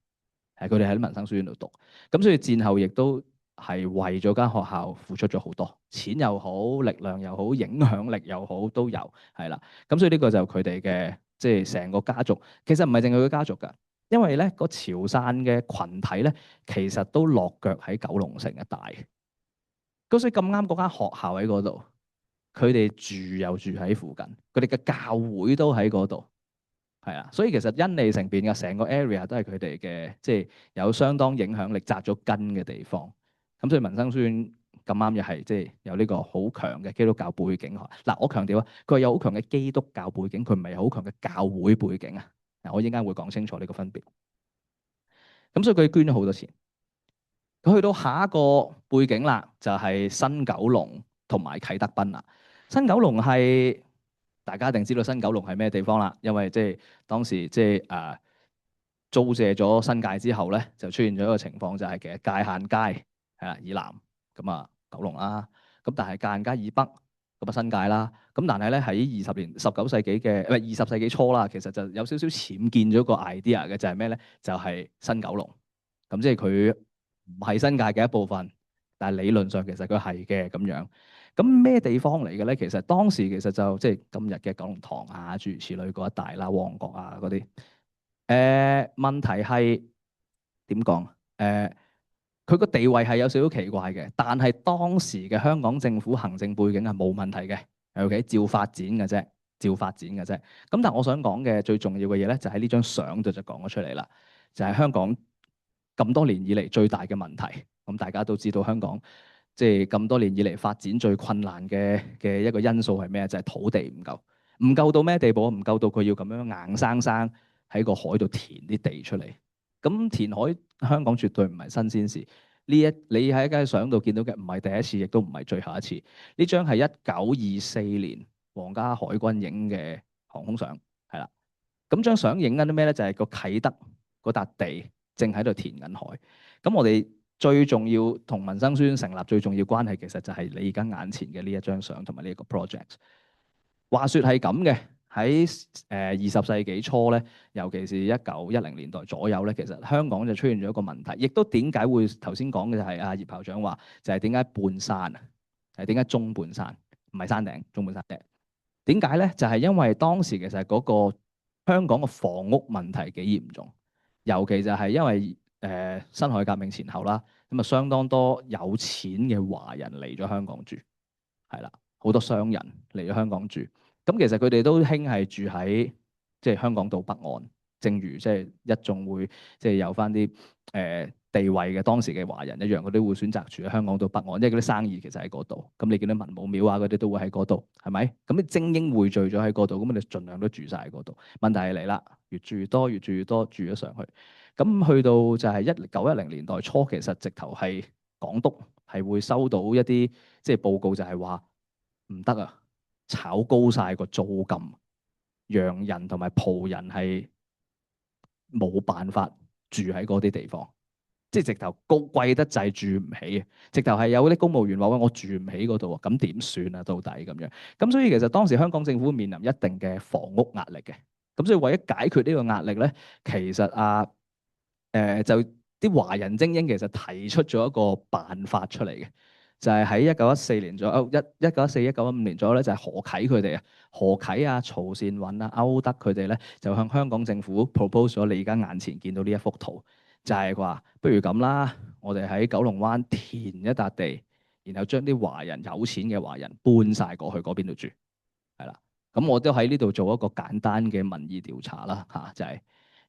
S4: 係佢哋喺民生書院度讀，咁所以戰後亦都係為咗間學校付出咗好多錢又好、力量又好、影響力又好都有，係啦。咁所以呢個就佢哋嘅即係成個家族，其實唔係淨係佢家族㗎。因為咧個潮汕嘅群體咧，其實都落腳喺九龍城一帶。咁所以咁啱嗰間學校喺嗰度，佢哋住又住喺附近，佢哋嘅教會都喺嗰度，係啊。所以其實因利乘便嘅成個 area 都係佢哋嘅，即係有相當影響力、紮咗根嘅地方。咁所以民生書院咁啱又係即係有呢個好強嘅基督教背景。嗱，我強調啊，佢係有好強嘅基督教背景，佢唔係好強嘅教會背景啊。我陣間會講清楚呢個分別。咁所以佢捐咗好多錢。佢去到下一個背景啦，就係新九龍同埋啟德濱啦。新九龍係大家一定知道新九龍係咩地方啦，因為即係當時即係租借咗新界之後咧，就出現咗一個情況，就係其實界限街係啦以南咁啊九龍啦，咁但係界限街以北咁啊新界啦。咁但係咧喺19世紀嘅20世紀初啦，其實就有少少僭建咗個 idea 嘅，就係咩咧？就係新九龍。咁即係佢唔係新界嘅一部分，但係理論上其實佢係嘅咁樣。咁咩地方嚟嘅咧？其實當時其實就即係今日嘅九龍塘啊、諸如此類嗰一帶啦、旺角啊嗰啲。問題係點講？佢個地位係有少少奇怪嘅，但係當時嘅香港政府行政背景係冇問題嘅。OK， 照發展嘅啫，照發展嘅啫。咁但係我想講嘅最重要嘅嘢咧，就喺呢張相度就講咗出嚟啦，就係香港咁多年以嚟最大嘅問題。咁大家都知道香港即係咁多年以嚟發展最困難嘅一個因素係咩？就係土地唔夠到咩地步？唔夠到佢要咁樣硬生生喺個海度填啲地出嚟。咁填海香港絕對唔係新鮮事。你喺一間相度見到嘅唔係第一次，亦都唔係最後一次。呢張係1924年皇家海軍影嘅航空相，係啦。咁張相影緊啲咩咧？就係個啟德嗰笪地正喺度填緊海。咁我哋最重要同民生書院成立最重要關係，其實就係你而家眼前嘅呢一張相同埋呢一個 project。話說係咁嘅。喺20世紀初咧，尤其是1910年代左右咧，其實香港就出現咗一個問題，亦都點解會頭先講嘅就係葉校長話，就係點解半山啊？係點解中半山？唔係山頂，中半山嘅。點解咧？就係因為當時其實嗰個香港嘅房屋問題幾嚴重，尤其就係因為辛亥革命前後啦，咁啊相當多有錢嘅華人嚟咗香港住，係啦，好多商人嚟咗香港住。咁其實佢哋都興係住喺即係香港島北岸，正如即係一眾會即係有翻啲地位嘅當時嘅華人一樣，佢哋會選擇住喺香港島北岸，因為嗰啲生意其實喺嗰度。咁你見到文武廟啊嗰啲都會喺嗰度，係咪？咁啲精英匯聚咗喺嗰度，咁你盡量都住晒喺嗰度。問題係嚟啦，越住越多，越住越多，住咗上去。咁去到就係1910年代初，其實直頭係港督係會收到一啲即係報告，就係話唔得啊！炒高晒個租金，洋人同埋葡人係冇辦法住喺嗰啲地方，即係直頭高貴得滯住唔起嘅，直頭係有啲公務員話喂，我住唔起嗰度啊，咁點算啊？到底咁樣？咁所以其實當時香港政府面臨一定嘅房屋壓力嘅，咁所以為咗解決呢個壓力咧，其實就啲華人精英其實提出咗一個辦法出嚟嘅。就係喺1914年左右，1914、1915年左右咧，就係何啟佢哋啊，何啟啊、曹善允啊、歐德佢哋咧，就向香港政府 propose 咗你而家眼前見到呢一幅圖，就係話不如咁啦，我哋喺九龍灣填一笪地，然後將啲華人有錢嘅華人搬晒過去嗰邊度住，係啦。咁我都喺呢度做一個簡單嘅民意調查啦，嚇，就係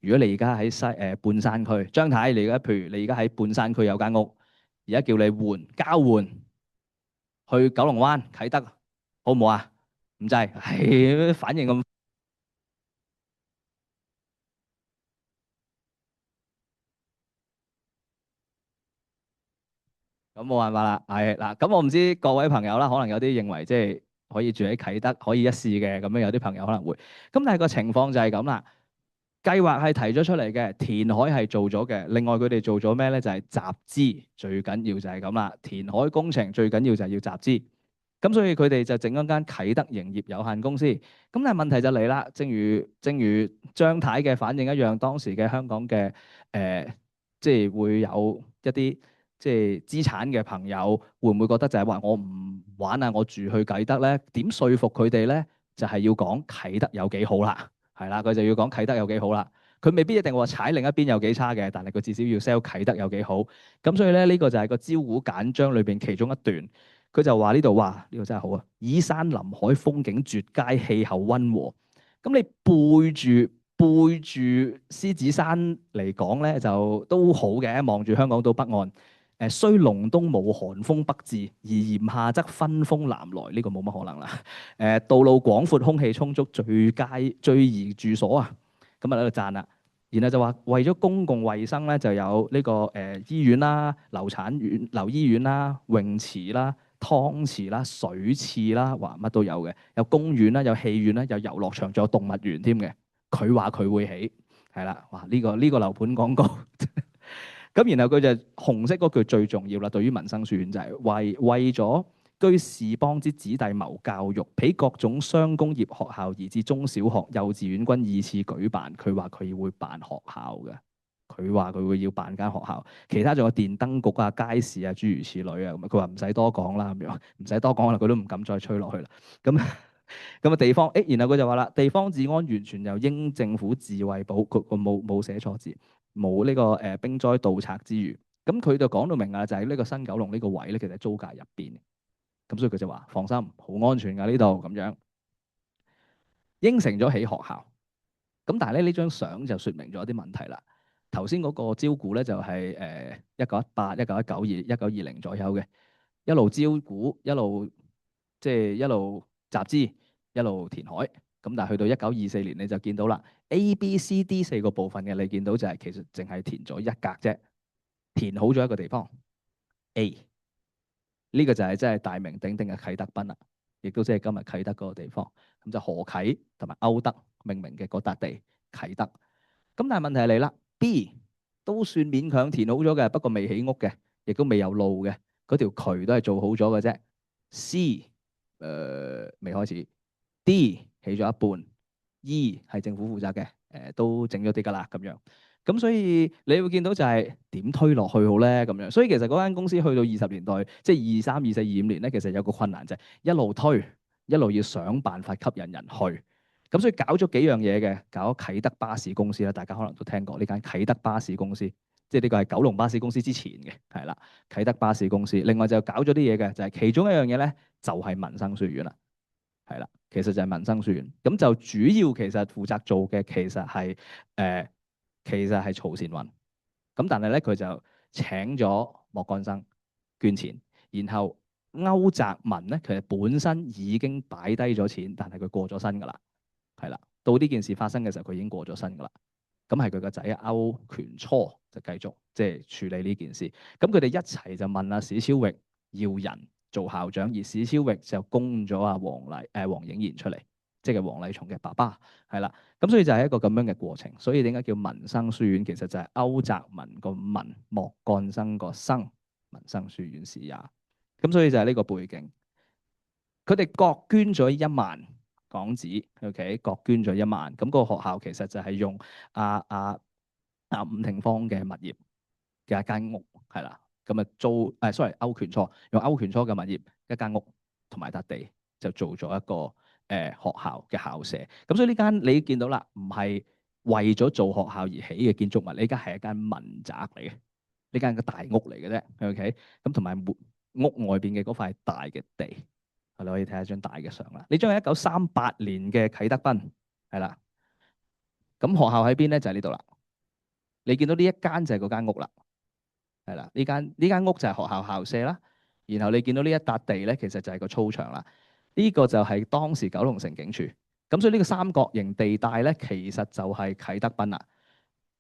S4: 如果你而家喺半山區，張太，你而家譬如你而家喺半山區有間屋。而家叫你交換去九龍灣啟德，好唔好啊？唔制，係反應咁。咁冇辦法啦，係嗱。咁我唔知各位朋友啦，可能有啲認為即係可以住喺啟德，可以一試嘅咁樣，有啲朋友可能會。咁但係個情況就係咁啦。計劃係提咗出嚟嘅，填海係做咗嘅。另外佢哋做咗咩咧？就係集資，最緊要就係咁啦。填海工程最緊要就係要集資。咁所以佢哋就整咗間啟德營業有限公司。咁但係問題就嚟啦，正如張太嘅反應一樣，當時嘅香港嘅即係會有一啲即係資產嘅朋友，會唔會覺得就係話我唔玩啊，我住去啟德咧？點說服佢哋咧？就係要講啟德有幾好啦，係啦，佢就要講啟德有幾好啦。佢未必一定話踩另一邊有幾差嘅，但係佢至少要 sell 啟德有幾好。咁所以咧，呢個就係個招股簡章裏邊其中一段。佢就話呢度哇，呢個真係好啊！依山臨海，風景絕佳，氣候溫和。咁你背住獅子山嚟講咧，就都好嘅。望住香港島北岸，雖隆冬無寒風北至，而炎夏則分風南來。呢個冇乜可能啦。道路廣闊，空氣充足，最宜住所啊！咁啊喺度讚啦。然後就話為咗公共衛生咧，就有呢個醫院啦、流產院、留醫院啦、泳池啦、湯池啦、水廁啦，哇乜都有嘅，有公園啦，有戲院啦，有遊樂場，仲有動物園添嘅。佢話佢會起，係啦，哇呢個樓盤廣告。咁然後佢就紅色嗰句最重要啦，對於民生書院就係為咗居士邦之子弟謀教育，俾各種商工業學校以至中小學、幼稚園均依次舉辦。佢話佢會辦學校嘅。佢話佢會要辦間學校，其他仲有電燈局啊、街市啊、諸如此類啊。咁佢話唔使多講啦，咁樣唔使多講啦，佢都唔敢再吹落去啦。咁啊地方，然後佢就話啦，地方治安完全由英政府自衛保，佢冇寫錯字，冇呢個兵災盜賊之餘。咁佢就講到明啊，就係呢個新九龍呢個位咧，其實係租界入邊。咁所以佢就話放心，好安全㗎呢度咁樣，應承咗起學校。咁但係咧呢張相就説明咗一啲問題啦。頭先嗰個招股咧就係1918、1919、1920左右嘅，一路招股，一路集資，一路填海。咁但係去到1924年你就見到啦，A、B、C、D 4個部分嘅，你見到就係其實淨係填咗一格啫，填好咗一個地方 A。呢個就係真係大名鼎鼎嘅啟德濱啦，亦都即係今日啟德嗰個地方。咁就何啟同埋歐德命名嘅嗰笪地啟德。咁但係問題嚟啦 ，B 都算勉強填好咗嘅，不過未起屋嘅，亦都未有路嘅，嗰條渠都係做好咗嘅啫。C 未開始，D 起咗一半，E 係政府負責嘅，都整咗啲㗎啦咁樣。咁所以你會見到就係點推落去好咧咁樣。所以其實嗰間公司去到20年代，即係23、24、25年咧，其實有個困難就係一路推，一路要想辦法吸引人去。咁所以搞咗幾樣嘢嘅，搞啟德巴士公司啦，大家可能都聽過呢間啟德巴士公司，即係呢個係九龍巴士公司之前嘅，係啦，啟德巴士公司。另外就搞咗啲嘢嘅，就係其中一樣嘢咧，就係民生書院啦，係啦，其實就係民生書院。咁就主要其實負責做嘅其實係曹善雲。咁但係咧佢就請咗莫幹生捐錢，然後歐澤民咧其實本身已經擺低咗錢，但係佢過咗身㗎啦。係啦，到呢件事發生嘅時候，佢已經過咗身㗎啦。咁係佢個仔歐權初就繼續即係處理呢件事。咁佢哋一齊就問阿史超域要人做校長，而史超域就供咗阿黃影賢出嚟，即係黃禮松嘅爸爸。係啦，咁所以就係一個咁樣嘅過程。所以點解叫民生書院？其實就係歐澤民個民，莫幹生個生，民生書院是也。咁所以就係呢個背景。佢哋各捐咗1萬港紙 ，OK， 各捐咗1萬。咁個學校其實就係用5平方嘅物業嘅一間屋，係啦。咁啊租歐權初用歐權初嘅物業一間屋同埋笪地，就做咗一個學校嘅校舍。咁所以呢間你見到啦，唔係為咗做學校而起嘅建築物，呢間係一間民宅嚟嘅，呢間係個大屋嚟嘅啫。OK，咁同埋屋外邊嘅嗰塊大嘅地。你可以睇下張大嘅相啦。呢張係1938年嘅啟德濱，係啦。咁學校喺邊咧？就係呢度啦。你見到呢一間就係嗰間屋啦，係啦。呢間屋就係學校校舍啦。然後你見到呢一笪地咧，其實就係個操場啦。呢個就係當時九龍城警署。咁所以呢個三角形地帶咧，其實就係啟德濱啦。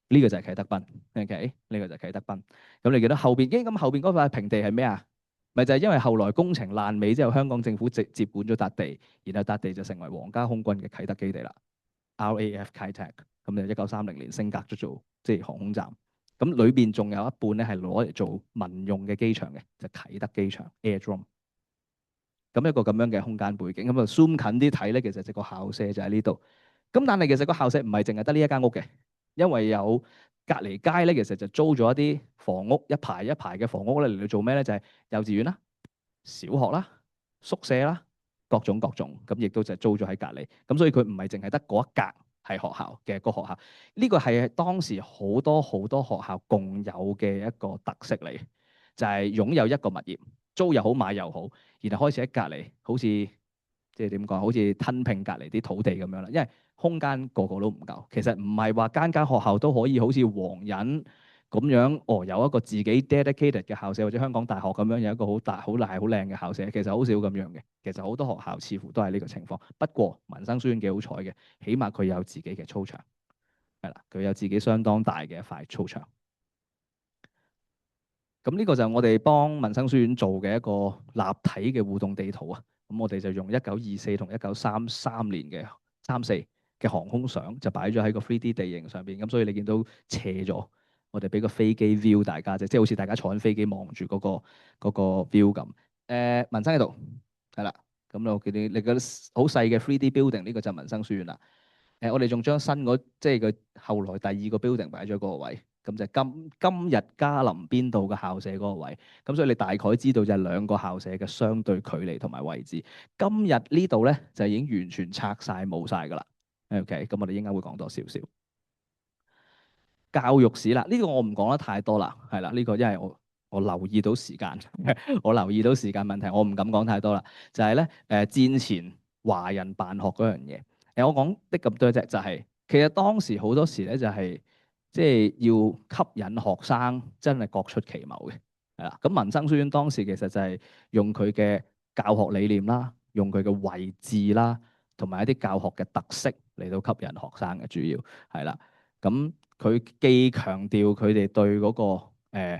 S4: 呢個就係啟德濱 ，OK？ 呢個就係啟德濱。咁你見到後邊，咁後邊嗰塊平地係咩啊？咪就係因為後來工程爛尾之後，香港政府接管咗笪地，然後笪地就成為皇家空軍嘅啟德基地啦。RAF Kitech 咁就1930年升格咗做即係航空站。咁裏邊仲有一半咧係攞嚟做民用嘅機場嘅，就啟德機場 Airdrome。咁一個咁樣嘅空間背景，咁啊 zoom 近啲睇咧，其實隻個校舍就喺呢度。咁但係其實個校舍唔係淨係得呢一間屋嘅，因為有隔離街咧，其實就租咗一啲房屋，一排一排嘅房屋咧嚟到做咩咧？就係幼稚園啦、小學啦、宿舍啦，各種，咁亦都就租咗喺隔離。咁所以佢唔係淨係得嗰一格係學校嘅個學校，呢個係當時好多學校共有嘅一個特色嚟，就係擁有一個物業，租又好買又好，然後開始喺隔離，好似即係點講，好似吞併隔離啲土地咁樣啦。因為空間個個都唔夠，其實唔係話間學校都可以好似黃仁咁樣，有一個自己 dedicated 嘅校舍，或者香港大學咁樣有一個好大、好靚嘅校舍，其實好少咁樣嘅。其實好多學校似乎都係呢個情況。不過民生書院幾好彩嘅，起碼佢有自己嘅操場，係啦，佢有自己相當大嘅一塊操場。咁呢個就係我哋幫民生書院做嘅一個立體嘅互動地圖啊。咁我哋就用1924同1933年嘅34嘅航空相就擺咗喺個 3D 地形上邊。咁所以你見到斜咗，我哋俾個飛機 view 大家啫，即係好似大家坐緊飛機望住嗰個 view 咁。民生喺度係啦，咁我見你覺得好細嘅 3D building， 呢個就係民生書院啦。我哋仲將新即係佢後來第二個 building 擺咗嗰個位，咁就係今日嘉林邊道嘅校舍嗰個位。咁所以你大概知道就係兩個校舍嘅相對距離同埋位置。今日呢度咧就已經完全拆晒冇晒㗎啦。OK，咁我哋應該會講多少少教育史啦。呢個我唔講得太多啦，係啦，呢個因為我留意到時間，我留意到時間問題，我唔敢講太多啦。就係咧戰前華人辦學嗰樣嘢。我講的咁多啫，就係其實當時好多時咧，就係即係要吸引學生真係各出奇謀嘅，係啦。咁民生書院當時其實就係用佢嘅教學理念啦，用佢嘅位置啦，同埋一啲教學嘅特色嚟到吸引學生嘅，主要係啦。咁佢既強調佢哋對嗰個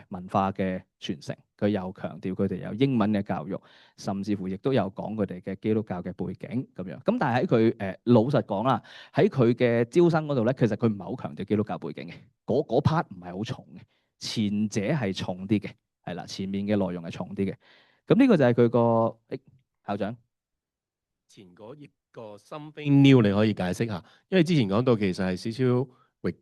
S4: 文化嘅傳承，佢又強調佢哋有英文嘅教育，甚至乎亦都有講佢哋嘅基督教嘅背景咁樣。咁但係喺佢老實講啦，喺佢嘅招生嗰度咧，其實佢唔係好強調基督教背景嘅，嗰 part 唔係好重嘅，前者係重啲嘅，係啦，前面嘅內容係重啲嘅。咁呢個就係佢個校長
S3: 前嗰頁個 something new 你可以解釋下，因為之前講到其實係少少域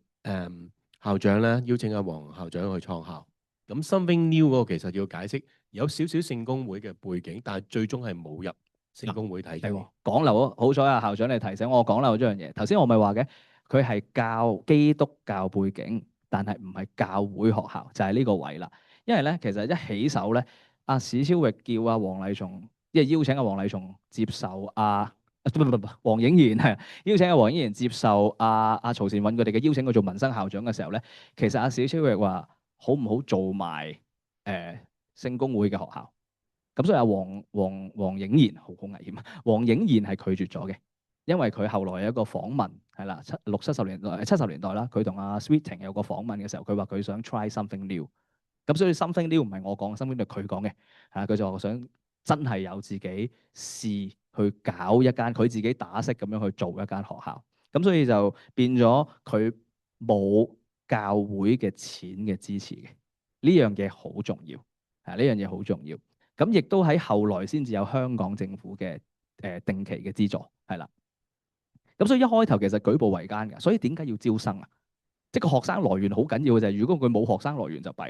S3: 校長咧邀請阿黃校長去創校，咁 something new 嗰個其實要解釋有少少聖公會嘅背景，但係最終係冇入聖公會體系。
S4: 講漏咗，好彩啊校長你提醒我講漏咗樣嘢。頭先我咪話嘅，佢係教基督教背景，但係唔係教會學校，就係呢個位啦。因為咧，其實一起手咧，阿史超域叫阿黃麗松，即係邀請阿黃麗松接受黃映賢係邀請阿黃映賢接受阿曹善允佢哋嘅邀請，去做民生校長嘅時候咧，其實阿史超域話好唔好做埋聖公會嘅學校？咁所以阿黃映賢好危險啊！黃映賢係拒絕咗嘅，因為佢後來有一個訪問係啦，70年代啦，佢同阿 Sweeting 有個訪問嘅時候，佢話佢想 try something new。咁所以 something new 唔係我講，something new 係佢講嘅，佢就話想真係有自己試去搞一間佢自己打式咁樣去做一間學校。咁所以就變咗佢冇教會嘅錢嘅支持嘅，呢樣嘢好重要，呢樣嘢好重要。咁亦都喺後來先至有香港政府嘅定期嘅資助，係啦。咁所以一開頭其實舉步維艱嘅，所以點解要招生啊？即係個學生來源好緊要嘅就係，如果佢冇學生來源就弊，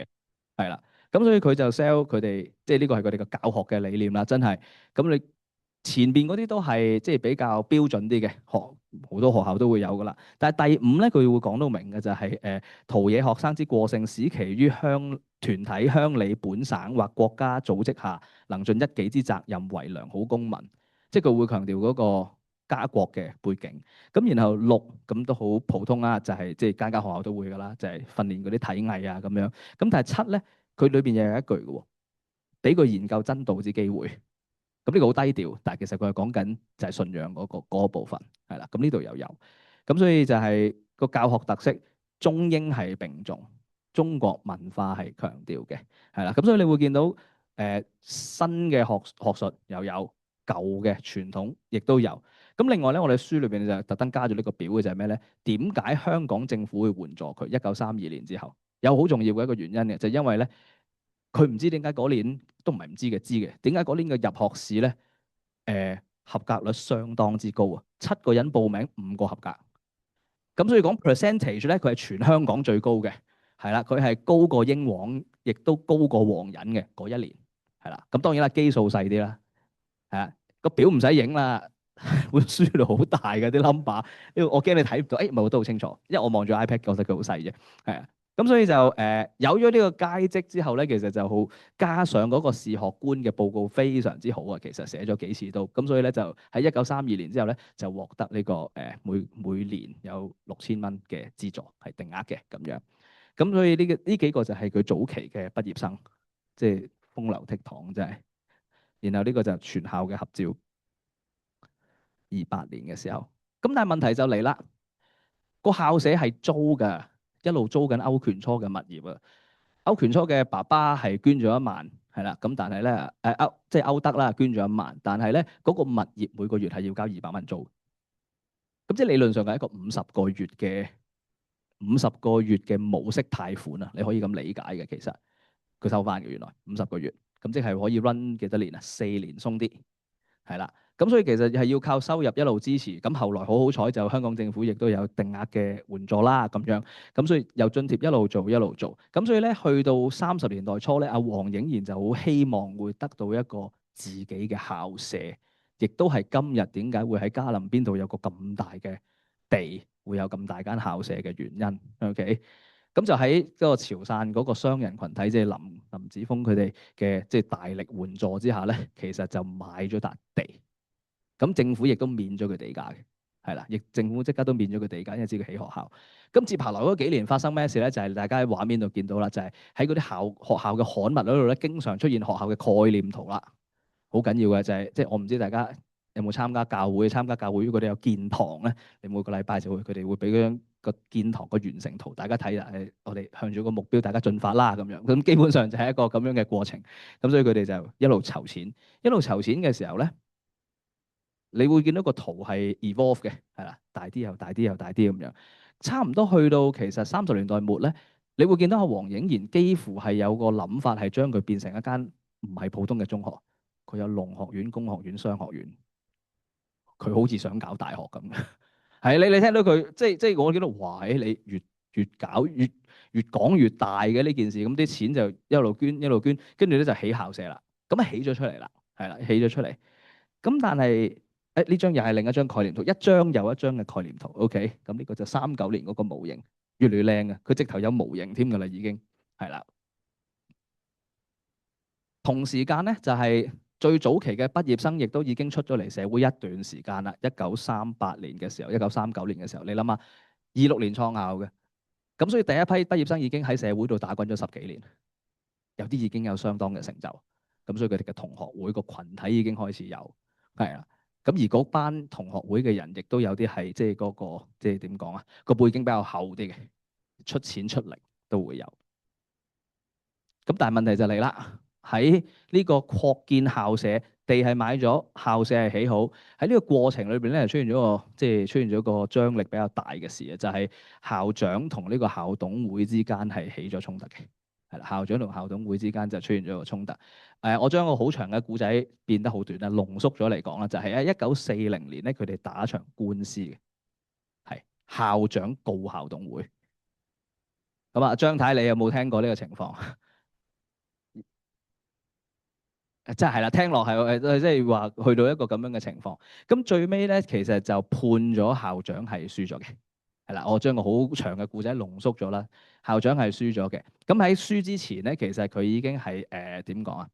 S4: 係啦。咁所以佢就 sell 佢哋，即係呢個係佢哋嘅教學嘅理念啦，真係。咁你前邊嗰啲都係即係比較標準啲嘅，好多學校都會有噶啦。但係第五咧，佢會講到明嘅就係陶冶學生之過性，使其於團體、鄉里、本省或國家組織下，能盡一己之責任，為良好公民。即係佢會強調嗰個家國嘅背景。咁然後六咁都好普通啦，就係即係間學校都會噶啦，就係訓練嗰啲體藝啊咁樣。咁但係七咧，佢裏邊又有一句嘅喎，俾佢研究真道之機會。咁呢個好低調，但係其實佢係講緊就係信仰嗰部分，係啦。咁呢度又有，咁所以就係個教學特色，中英係並重，中國文化係強調嘅，係啦。咁所以你會見到新嘅學術又有，舊嘅傳統亦都有。咁另外咧，我哋書裏邊就特登加咗呢個表嘅就係咩咧？點解香港政府會援助佢？1932年之後有好重要嘅一個原因嘅，就係因為咧。佢唔知點解嗰年都唔係唔知嘅，知嘅。點解嗰年嘅入學試咧合格率相當之高啊，7個人報名5個合格。咁所以講 percentage 咧，佢係全香港最高嘅，係啦，佢係高過英皇，亦都高過皇仁嘅嗰一年，係啦。咁當然啦，基數細啲啦，係啊，個表唔使影啦，會輸到好大嘅啲 number，因為我驚你睇唔到，唔係我都好清楚，因為我望住 iPad 覺得佢好細啫，係啊。咁所以就有咗呢個佳績之後咧，其實就好加上嗰個視學官嘅報告非常之好啊，其實寫咗幾次都，咁所以咧就喺1932年之後咧就獲得呢個每年有6000蚊嘅資助係定額嘅咁樣，咁所以呢幾個就係佢早期嘅畢業生，即係風流倜儻真係。然後呢個就全校嘅合照，28年嘅時候，咁但係問題就嚟啦，個校舍係租㗎。一路租緊歐權初嘅物業啊，歐權初嘅爸爸係捐咗1萬，係啦，咁但係咧即係歐德啦，捐咗1萬，但係咧嗰個物業每個月係要交200蚊租，咁即係理論上係一個50個月嘅模式貸款啊，你可以咁理解嘅，其實佢收翻嘅原來50個月，咁即係可以 run 幾多年啊？4年鬆啲，係啦。咁所以其實係要靠收入一路支持，咁後來好彩就香港政府亦都有定額嘅援助啦，咁樣，咁所以有津貼一路做，咁所以咧去到30年代初咧，阿黃映賢就好希望會得到一個自己嘅校舍，亦都係今日點解會喺嘉林邊度有個咁大嘅地，會有咁大間校舍嘅原因。OK，咁就喺嗰個潮汕嗰個商人群體，即係林子峰佢哋嘅即係大力援助之下咧，其實就買咗笪地。咁政府亦都免咗佢地價嘅，係啦，亦政府即刻都免咗佢地價，因為知佢起學校。咁接下來嗰幾年發生咩事咧？就係大家喺畫面度見到啦，就係喺嗰啲學校嘅刊物嗰度咧，經常出現學校嘅概念圖啦。好緊要嘅就係，即係我唔知大家有冇參加教會，如果佢哋有建堂咧，你每個禮拜就會佢哋會俾嗰張個建堂個完成圖，大家睇啦。我哋向住個目標，大家進發啦咁樣。咁基本上就係一個咁樣嘅過程。咁所以佢哋就一路籌錢，嘅時候咧。你會見到個圖係 evolve 嘅，係啦，大啲又大啲又大啲咁樣，差唔多去到其實30年代末咧，你會見到阿黃映賢幾乎係有個諗法係將佢變成一間唔係普通嘅中學，佢有農學院、工學院、商學院，佢好似想搞大學咁嘅。係你聽到佢即係我見到哇！你越搞越講越大嘅呢件事，咁啲錢就一路捐，跟住咧就起校舍啦，咁起咗出嚟啦，係啦，起咗出嚟，咁但係。呢張又係另一張概念圖，一張又一張嘅概念圖。OK，咁呢個就39年嗰個模型，越嚟越靚啊！佢直頭有模型添㗎啦，已經係啦。同時間咧，就係最早期嘅畢業生，亦都已經出咗嚟社會一段時間啦。1938年嘅時候，1939年嘅時候，你諗下，26年創校嘅，咁所以第一批畢業生已經喺社會度打滾咗10幾年，有啲已經有相當嘅成就，咁所以佢哋嘅同學會個群體已經開始有，係啦。咁而嗰班同學會嘅人，亦都有啲係即係嗰個即係點講啊？個背景比較厚啲嘅，出錢出力都會有。咁但係問題就嚟啦，喺呢個擴建校舍，地係買咗，校舍係起好。喺呢個過程裏邊咧，出現咗個張力比較大嘅事啊，就係校長同呢個校董會之間係起咗衝突嘅。係啦，校長同校董會之間就出現咗個衝突。我將個好長嘅故仔變得好短啦，濃縮咗嚟講啦，就係喺1940年咧，佢哋打一場官司嘅，係校長告校董會。咁啊，張太，你有冇聽過呢個情況？即係啦，聽落係即係話去到一個咁樣嘅情況。咁最尾咧，其實就判咗校長係輸咗嘅。係啦，我將個好長嘅故仔濃縮咗啦。校長係輸咗嘅。咁喺輸之前咧，其實佢已經係點講啊？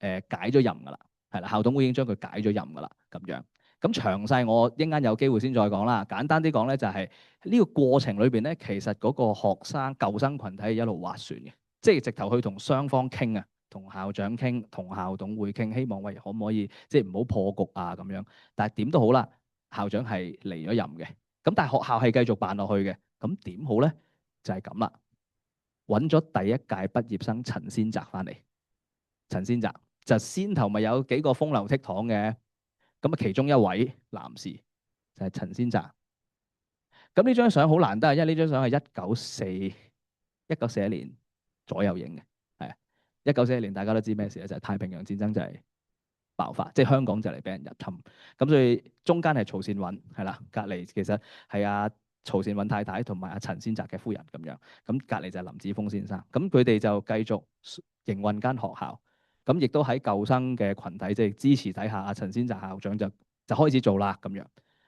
S4: 解咗任㗎啦。係啦，校董會已經將佢解咗任㗎啦。咁樣。咁詳細我一陣間有機會先再講啦。簡單啲講咧，就係呢個過程裏邊咧，其實嗰個學生舊生群體係一路斡旋嘅，即係直頭去同雙方傾啊，同校長傾，同校董會傾，希望喂可唔可以即係唔好破局啊咁樣。但係點都好啦，校長係離咗任嘅。咁但係學校係繼續辦落去嘅，咁點好咧？就係咁啦，揾咗第一屆畢業生陳先澤翻嚟。陳先澤就先頭咪有幾個風流倜儻嘅，咁啊其中一位男士就係陳先澤。咁呢張相好難得，因為呢張相係1941年左右影嘅，係1941年大家都知咩事咧？就係太平洋戰爭，就係爆發，即係香港就嚟俾人入侵。咁所以中間係曹善韻係啦，隔離其實係阿曹善韻太太同埋阿陳先澤嘅夫人咁樣。咁隔離就係林子峰先生。咁佢哋就繼續營運間學校。咁亦都喺舊生嘅群體即係支持底下，阿陳先澤校長就開始做啦咁樣。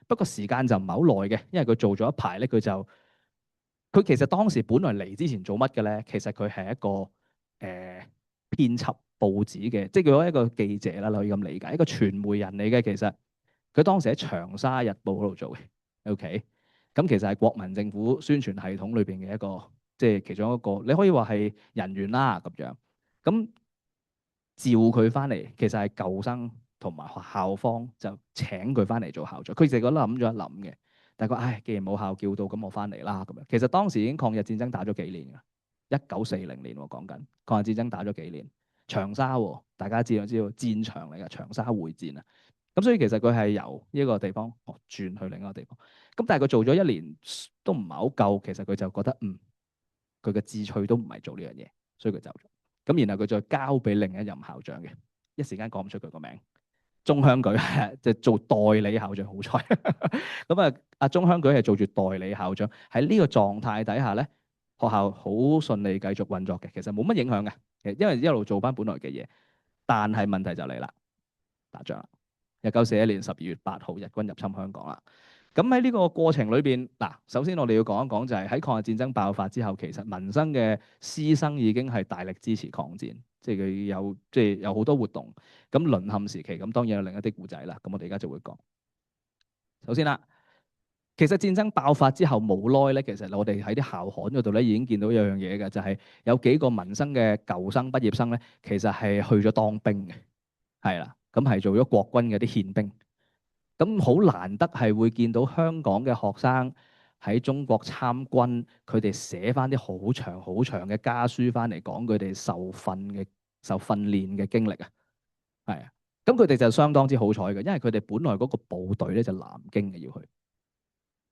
S4: 不過時間就唔係好耐嘅，因為佢做咗一排咧，佢其實當時本來嚟之前做乜嘅咧？其實佢係一個編輯報紙嘅，即係佢一個記者啦，你可以咁理解，一個傳媒人嚟嘅。其實佢當時喺長沙日報嗰度做嘅，OK。咁其實係國民政府宣傳系統裏邊嘅一個，即係其中一個，你可以話係人員啦咁樣。咁召佢翻嚟，其實係舊生同埋校方就請佢翻嚟做校長。佢哋嗰諗咗一諗嘅，但係佢唉，既然冇校叫到，咁我翻嚟啦咁樣。其實當時已經抗日戰爭打咗幾年㗎，1940年喎講緊抗日戰爭打咗幾年，長沙喎，大家知道戰場嚟㗎，長沙會戰啊。咁所以其實佢係由呢個地方轉去另一個地方。咁但係佢做咗一年都唔係好夠，其實佢就覺得佢嘅志趣都唔係做呢樣嘢，所以佢走咗。咁然後佢再交俾另一任校長嘅，一時間講唔出佢個名。鐘香舉就做代理校長，好彩。咁啊，阿鐘香舉係做住代理校長，喺呢個狀態底下咧，學校好順利繼續運作嘅，其實冇乜影響嘅，其實因為一路做翻本來嘅嘢。但係問題就嚟啦，打仗啦。1941年12月8號，日軍入侵香港啦。咁喺呢個過程裏邊，嗱，首先我哋要講一講就係喺抗日戰爭爆發之後，其實民生嘅師生已經係大力支持抗戰，即係佢有好多活動。咁淪陷時期，咁當然有另一啲故仔啦。咁我哋而家就會講。首先啦，其實戰爭爆發之後冇耐咧，其實我哋喺啲校刊嗰度咧已經見到有樣嘢嘅，就係有幾個民生嘅舊生畢業生咧，其實係去咗當兵嘅，係啦，咁係做咗國軍嘅啲憲兵。咁好難得係會見到香港嘅學生喺中國參軍，佢哋寫翻啲好長好長嘅家書翻嚟講佢哋受訓練嘅經歷啊，係啊，咁佢哋就相當之好彩嘅，因為佢哋本來嗰個部隊咧就南京嘅要去，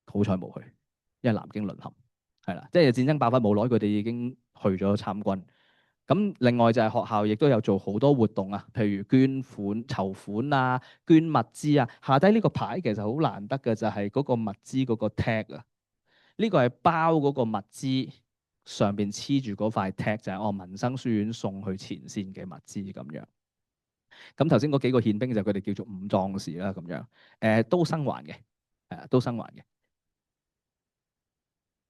S4: 好彩冇去，因為南京淪陷，係啦，即係戰爭爆發冇耐，佢哋已經去咗參軍。咁另外就係學校亦都有做好多活動啊，譬如捐款、籌款啊、捐物資啊。下低呢個牌其實好難得嘅，就係嗰個物資嗰個 tag 啊。呢個係包嗰個物資上邊黐住嗰塊 tag，就係民生書院送去前線嘅物資咁樣。咁頭先嗰幾個憲兵就佢哋叫做五壯士啦，咁樣都生還嘅，都生還嘅。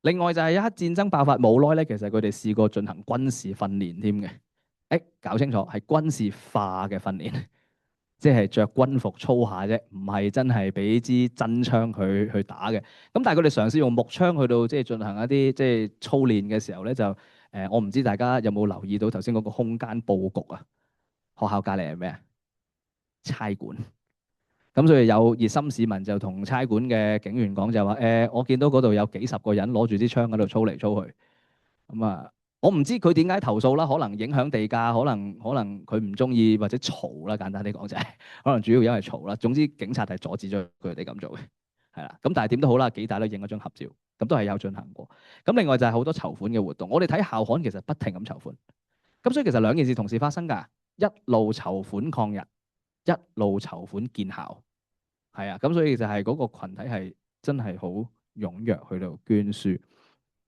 S4: 另外就係一戰爭爆發冇耐咧，其實佢哋試過進行軍事訓練添嘅。搞清楚係軍事化嘅訓練，即係着軍服操下啫，唔係真係俾支真槍佢去打嘅。咁但係佢哋嘗試用木槍去到即係進行一啲即係操練嘅時候咧，就我唔知大家有冇留意到頭先嗰個空間佈局啊？學校隔離係咩啊？差館。咁所以有熱心市民就同差館嘅警員講就話我見到嗰度有幾十個人攞住支槍喺度操嚟操去。咁啊，我唔知佢點解投訴啦，可能影響地價，可能佢唔中意或者嘈啦，簡單啲講就係，可能主要因為嘈啦。總之警察係阻止咗佢哋咁做嘅，係啦。咁但係點都好啦，幾大都影咗張合照，咁都係有進行過。咁另外就係好多籌款嘅活動，我哋睇校刊其實不停咁籌款。咁所以其實兩件事同時發生㗎，一路籌款抗日，一路籌款建校，係啊。咁所以就係嗰個羣體係真係好踴躍去到捐書。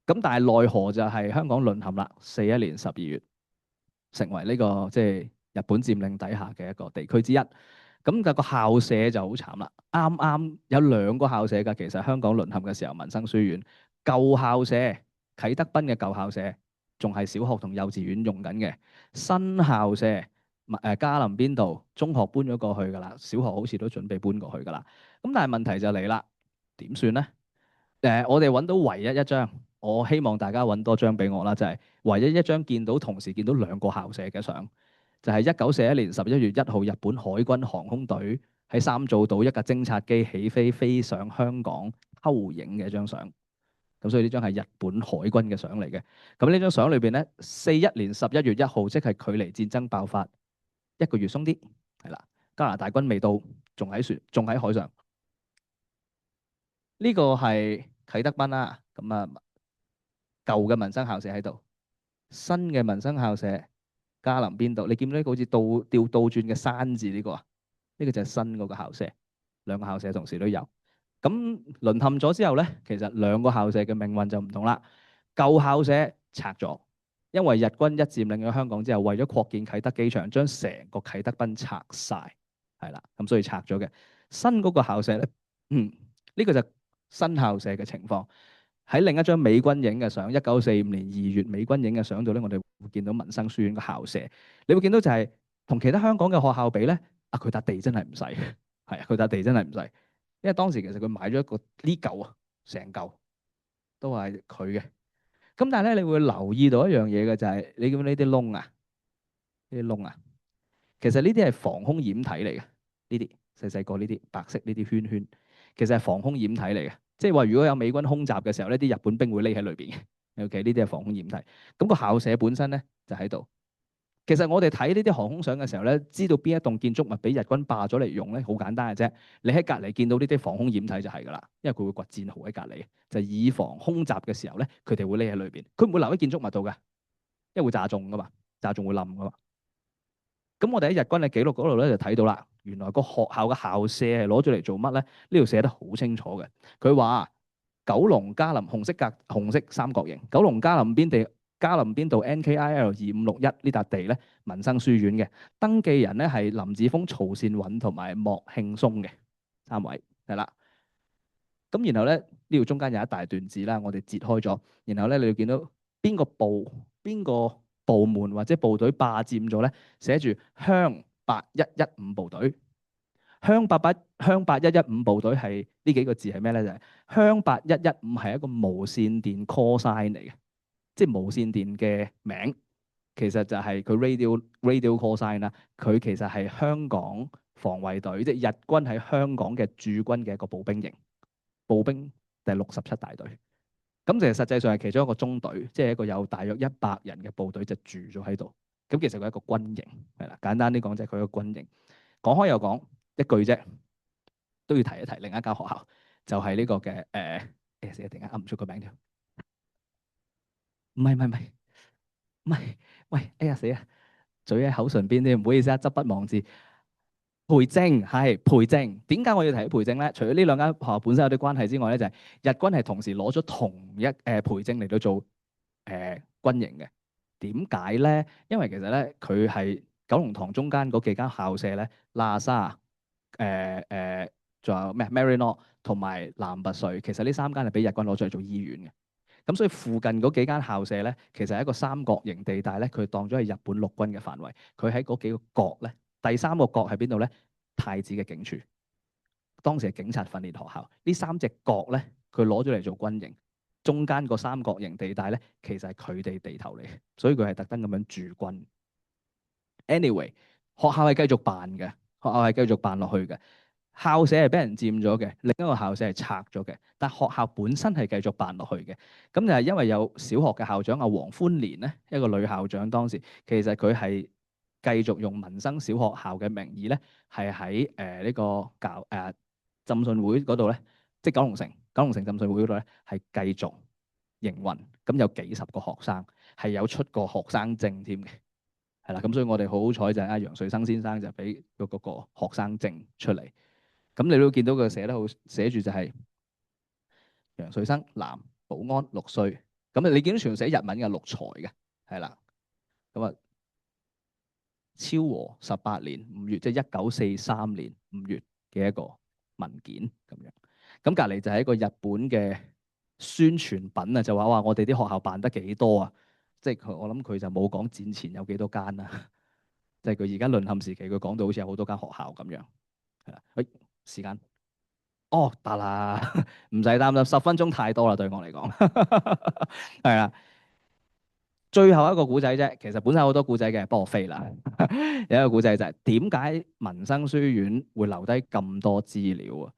S4: 咁但係奈何就係香港淪陷啦，41年12月成為呢個即係日本佔領底下嘅一個地區之一。咁個校舍就好慘啦，啱啱有2個校舍㗎。其實香港淪陷嘅時候，民生書院舊校舍啟德濱嘅舊校舍仲係小學同幼稚園用緊嘅，新校舍嘉林邊道中學搬咗過去㗎啦，小學好似都準備搬過去㗎啦。咁但係問題就嚟啦，點算咧？我哋揾到唯一一張。我希望大家揾多張俾我啦，就係唯一一張同時見到2個校舍嘅相，就係1941年11月1號日本海軍航空隊喺三灶島一架偵察機起飛飛上香港偷影嘅一張相。咁所以呢張係日本海軍嘅相嚟嘅。咁呢張相裏邊咧，41年11月1號即係距離戰爭爆發1個月鬆啲，係啦，加拿大軍未到，仲喺船，仲喺海上。呢個係啟德濱啦，咁啊。舊嘅民生校舍喺度，新嘅民生校舍嘉林邊度？你見到呢個好似倒轉嘅山字呢個啊？呢個就係新嗰個校舍，兩個校舍同時都有。咁淪陷咗之後咧，其實兩個校舍嘅命運就唔同啦。舊校舍拆咗，因為日軍一佔領咗香港之後，為咗擴建啟德機場，將成個啟德濱拆晒，係啦，咁所以拆咗嘅。新嗰個校舍咧，呢個就新校舍嘅情況。喺另一張美軍影嘅相，1945年2月美軍影嘅相度咧，我哋會見到民生書院個校舍。你會見到就係同其他香港嘅學校比咧，佢笪地真係唔細，係啊，佢笪地真係唔細。因為當時其實佢買咗一個呢嚿啊，成嚿都係佢嘅。咁但係咧，你會留意到一樣嘢嘅就係，你見到呢啲窿啊，呢啲窿啊，其實呢啲係防空掩體嚟嘅。呢啲細細個呢啲白色呢啲圈圈，其實係防空掩體嚟嘅。即係話，如果有美軍空襲嘅時候，呢啲日本兵會匿喺裏邊嘅。OK，呢啲係防空掩體。咁個校舍本身咧就喺度。其實我哋睇呢啲航空相嘅時候咧，知道邊一棟建築物俾日軍霸咗嚟用咧，好簡單嘅啫。你喺隔離見到呢啲防空掩體就係㗎啦，因為佢會掘戰壕喺隔離，就以防空襲嘅時候咧，佢哋會匿喺裏邊。佢唔會留喺建築物度㗎，因為會炸中㗎嘛，炸中會冧㗎嘛。咁我哋喺日軍嘅記錄嗰度咧就睇到啦，原來個學校嘅校舍係攞咗嚟做乜咧？呢度寫得好清楚嘅。佢話九龍嘉林紅色三角形，九龍嘉林邊道 NKIL2561呢笪地咧，民生書院嘅登記人咧係林子峰、曹善允同埋莫慶松嘅三位，係啦。咁然後咧呢度中間有一大段字啦，我哋截開咗。然後咧你會見到邊個部門或者部隊霸佔咗咧？寫住鄉8115部隊。鄉8115部隊係呢幾個字係咩咧？就係鄉8115係一個無線電 call sign 嚟嘅，即係無線電嘅名。其實就係佢 radio call sign 啦。佢其實係香港防衛隊，即係日軍喺香港嘅駐軍嘅一個步兵營，步兵第67大隊。咁其實實際上係其中一個中隊，即係一個有大約100人嘅部隊就住咗喺度。咁其實佢係一個軍營，係啦。簡單啲講，就係佢個軍營。講開又講一句啫，都要提一提另一間學校，就係呢個嘅死啊！突然間噏唔出個名添。唔係，喂，哎呀死啊！嘴喺口唇邊添，唔好意思啊，執筆忘字。培正係培正，點解我要提培正咧？除咗呢兩間學校本身有啲關係之外咧，就係日軍係同時攞咗同一培正嚟到做軍營嘅。點解咧？因為其實咧，佢係九龍塘中間嗰幾間校舍咧，喇沙仲有咩 Maryknoll 同埋南拔萃，其實呢三間係俾日軍攞咗嚟做醫院嘅。咁所以附近嗰幾間校舍咧，其實係一個三角形地帶咧，佢當咗係日本陸軍嘅範圍。佢喺嗰幾個角咧，第三個角喺邊度咧？太子嘅警署，當時係警察訓練學校。呢三隻角咧，佢攞咗嚟做軍營。中間個三角形地帶咧，其實係佢哋地頭嚟，所以佢係特登咁樣駐軍。Anyway，學校係繼續辦嘅，學校係繼續辦落去嘅。校舍係俾人佔咗嘅，另一個校舍係拆咗嘅，但學校本身係繼續辦落去嘅。咁就係因為有小學嘅校長阿黃歡蓮咧，一個女校長，當時其實佢係繼續用民生小學校嘅名義咧，係喺呢個浸信會嗰度咧，即係九龍城浸信會嗰度咧，係繼續營運。咁有幾十個學生係有出過學生證添嘅，係啦。咁所以我哋好好彩就係阿楊瑞生先生就俾嗰個學生證出嚟。咁你都見到佢寫住就係楊瑞生，男，保安，6歲。咁你見到全部寫日文嘅陸才嘅，係啦。咁啊，昭和18年5月，即係1943年5月嘅一個文件咁樣。咁隔離就係一個日本嘅宣傳品啊，就話我哋啲學校辦得幾多啊？即係我諗佢就冇講戰前有幾多間啦。即係佢而家淪陷時期，佢講到好似有好多間學校咁樣。係啦，時間得啦，唔使擔心，10分鐘太多啦，對我嚟講。係啦，最後一個古仔啫，其實本身好多古仔嘅，幫我飛啦。有一個古仔就係點解民生書院會留低咁多資料啊？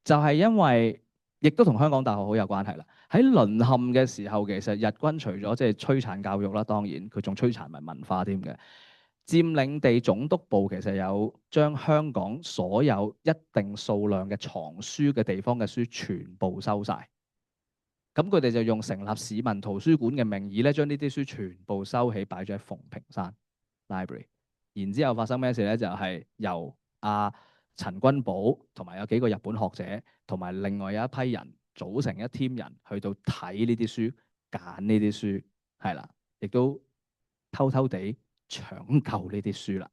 S4: 就係因為亦都同香港大學好有關係啦。喺淪陷嘅時候，其實日軍除咗即係摧殘教育啦，當然佢仲摧殘埋文化添嘅。佔領地總督部其實有將香港所有一定數量嘅藏書嘅地方嘅書全部收晒。咁佢哋就用成立市民圖書館嘅名義咧，將呢啲書全部收起，擺咗喺鳳屏山 Library。然之後發生咩事咧？就係由陳君寶同埋有幾個日本學者，同埋另外有一批人組成一 team 人去到睇呢啲書，揀呢啲書，係啦，亦都偷偷地搶購呢啲書啦。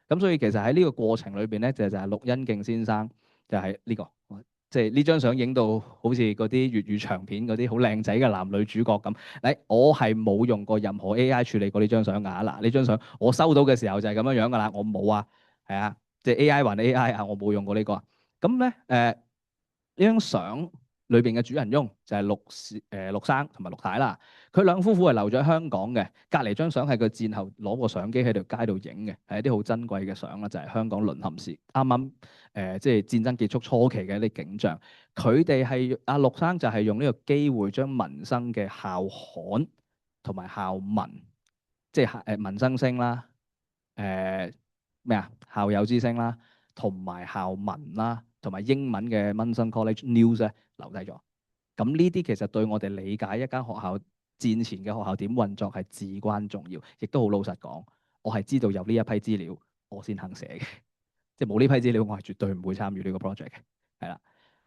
S4: 咁所以其實喺呢個過程裏邊咧，就係陸恩敬先生就係呢個，即係呢張相影到好似嗰啲粵語長片嗰啲好靚仔嘅男女主角咁。我係冇用過任何 AI 處理過呢張相㗎。嗱，呢張相我收到嘅時候就係咁樣樣㗎啦，我冇啊，係啊，即係 AI 還 AI 啊，我冇用過呢個。咁咧呢張相裏邊嘅主人翁就係陸生同埋陸太啦。佢兩夫婦係留咗喺香港嘅。隔離張相係佢戰後攞個相機喺條街度影嘅，係一啲好珍貴嘅相啦，就係香港淪陷時啱啱即係戰爭結束初期嘅一啲景象。佢哋係阿陸生就係用呢個機會將民生嘅校刊同埋校文，即係民生星啦，校友之星啦，同埋校文啦，同埋英文嘅 Munson College News 咧留低咗。咁呢啲其實對我哋理解一間學校戰前嘅學校點運作係至關重要，亦都好老實講，我係知道有呢一批資料，我先肯寫嘅。即係冇呢批資料，我係絕對唔會參與呢個 project 嘅。係啦，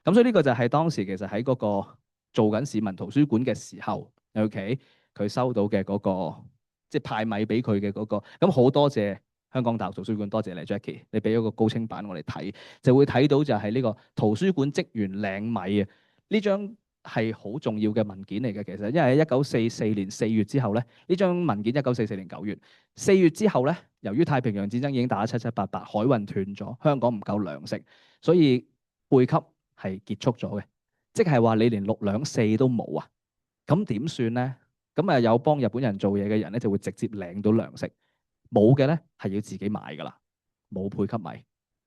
S4: 咁所以呢個就係當時其實喺嗰個做緊市民圖書館嘅時候 ，OK， 佢收到嘅嗰個即係派米俾佢嘅嗰個。咁好多謝香港大學圖書館，多謝你 Jackie， 你俾咗個高清版我哋睇，就會睇到就係呢個圖書館職員領米啊！呢張係好重要嘅文件嚟嘅，其實因為喺1944年4月之後咧，呢張文件1944年9月4月之後咧，由於太平洋戰爭已經打得七七八八，海運斷咗，香港唔夠糧食，所以配給係結束咗嘅，即係話你連6兩4都冇啊！咁點算咧？咁有幫日本人做嘢嘅人咧，就會直接領到糧食，冇嘅咧係要自己買㗎啦，冇配給米。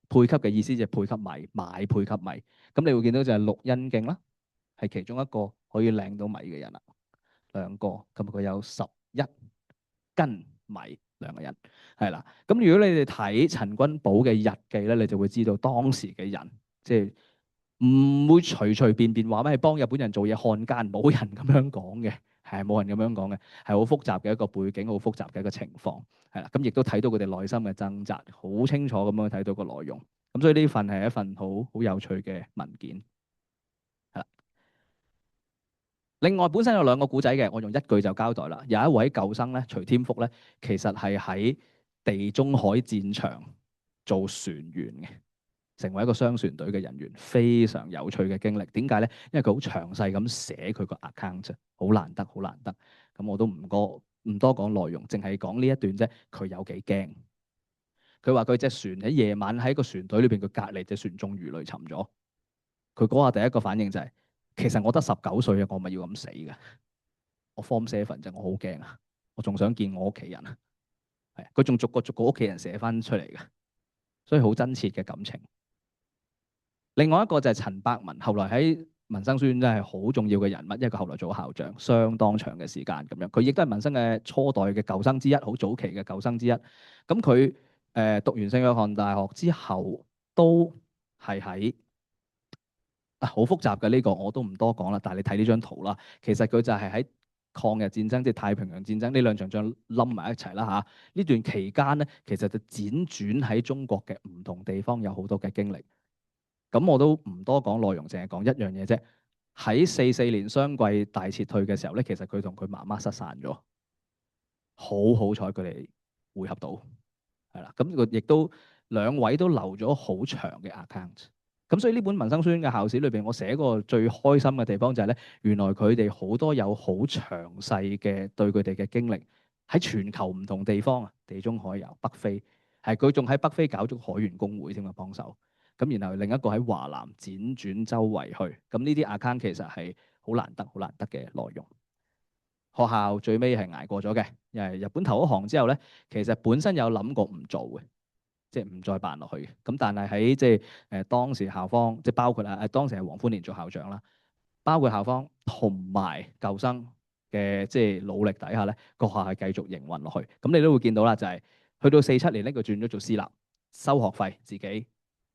S4: 配給嘅意思就係配給米，買配給米。咁你會見到就係陸恩敬啦，係其中一個可以領到米嘅人啦，兩個，咁佢有11斤米，兩個人係啦。咁如果你哋睇陳君寶嘅日記咧，你就會知道當時嘅人即係唔會隨隨便便話咩幫日本人做嘢漢奸，冇人咁樣講嘅，係冇人咁樣講嘅，係好複雜嘅一個背景，好複雜嘅一個情況，係啦。咁亦都睇到佢哋內心嘅掙扎，好清楚咁樣睇到個內容。咁所以呢份係一份好有趣嘅文件，係啦。另外本身有兩個古仔嘅，我用一句就交代啦。有一位舊生咧，徐添福咧，其實係喺地中海戰場做船員嘅，成為一個商船隊嘅人員，非常有趣嘅經歷。點解咧？因為佢好詳細咁寫佢個 account 啫，好難得，好難得。咁我都唔多講內容，淨係講呢一段啫。佢有幾驚？佢話佢隻船喺夜晚喺個船隊裏邊，佢隔離隻船中魚雷沉咗。佢嗰下第一個反應就係：其實我得19歲啊，我咪要咁死嘅。我 Form 7啫，我好驚啊！我仲想見我屋企人啊。係，佢仲逐個屋企人寫翻出嚟嘅，所以好真切嘅感情。另外一個就係陳伯文，後來喺民生書院真係好重要嘅人物，因為佢後來做校長，相當長嘅時間咁樣。佢亦都係民生嘅初代嘅舊生之一，好早期嘅舊生之一。咁佢讀完聖約翰大學之後，都係喺好複雜嘅呢個，我都唔多講啦。但係你睇呢張圖啦，其實佢就係喺抗日戰爭，即係太平洋戰爭呢兩場仗冧埋一齊啦嚇。呢段期間咧，其實就輾轉喺中國嘅唔同地方有好多嘅經歷。咁我都唔多講內容，淨係講一樣嘢啫。喺44年湘桂大撤退嘅時候咧，其實佢同佢媽媽失散咗，好彩佢哋會合到，係啦。咁佢亦都兩位都留咗好長嘅 account。咁所以呢本民生書院嘅校史裏邊，我寫過最開心嘅地方就係咧，原來佢哋好多有好詳細嘅對佢哋嘅經歷，喺全球唔同地方啊，地中海有北非，係佢仲喺北非搞咗海員工會添啊，幫手。咁然後另一個喺華南輾轉周圍去，咁呢啲 account 其實係好難得嘅內容。學校最尾係捱過咗嘅，因為日本投咗降之後咧，其實本身有諗過唔做嘅，即係唔再辦落去嘅。咁但係喺即係當時校方，即係包括當時係黃歡年做校長啦，包括校方同埋舊生嘅即係努力底下咧，個學校係繼續營運落去。咁你都會見到啦，就係去到47年咧，佢轉咗做私立，收學費自己。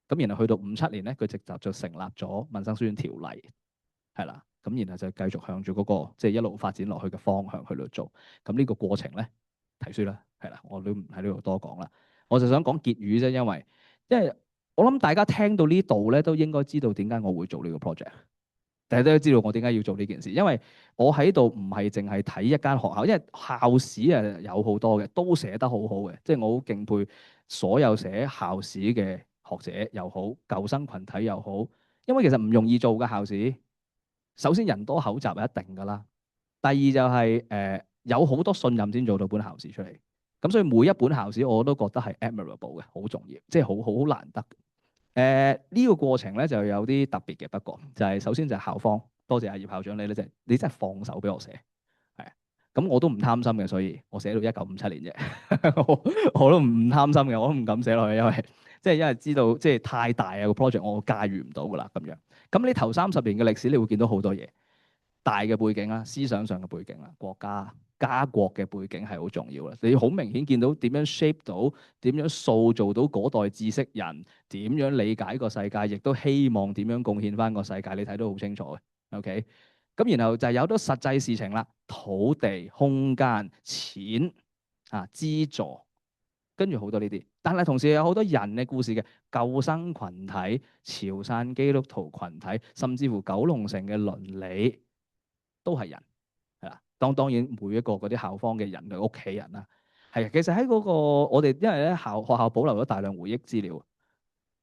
S4: 咁然後去到57年咧，佢直接就成立咗民生書院條例，係啦。咁然後就繼續向住嗰個即係一路發展落去嘅方向去度做。咁呢個過程咧，睇書啦，係啦，我都唔喺呢度多講啦。我就想講結語啫，因為我諗大家聽到呢度咧，都應該知道點解我會做呢個 project。大家都知道我點解要做呢件事，因為我喺度唔係淨係睇一間學校，因為校史啊有好多嘅，都寫得好好嘅，即係我好敬佩所有寫校史嘅學者又好，舊生群體又好，因為其實唔容易做嘅校史。首先人多口雜係一定㗎啦，第二就係有好多信任先做到本校史出嚟，咁所以每一本校史我都覺得係 admirable 嘅，好重要，即係好難得。呢個過程咧就有啲特別嘅，不過就係首先就係校方，多謝阿葉校長你咧，你真係放手俾我寫，係啊，咁我都唔貪心嘅，所以我寫到1957年啫，我都唔貪心嘅，我都唔敢寫落去，因為知道即係太大啊個 project，我駕馭唔到㗎啦咁樣。咁你頭30年嘅歷史，你會見到好多嘢，大嘅背景啦，思想上嘅背景啦，國家國嘅背景係好重要啦。你好明顯見到點樣 shape 到，點樣塑造到嗰代知識人，點樣理解個世界，亦都希望點樣貢獻翻個世界。你睇到好清楚嘅。OK，咁然後就係有好多實際事情啦，土地、空間、錢啊、資助，跟住好多呢啲。但係同時有好多人嘅故事嘅救生群體、潮汕基督徒群體，甚至乎九龍城嘅倫理都係人。係啦，當然每一個嗰啲校方嘅人嘅屋企人啦，係其實喺嗰個我哋因為咧學校保留咗大量回憶資料，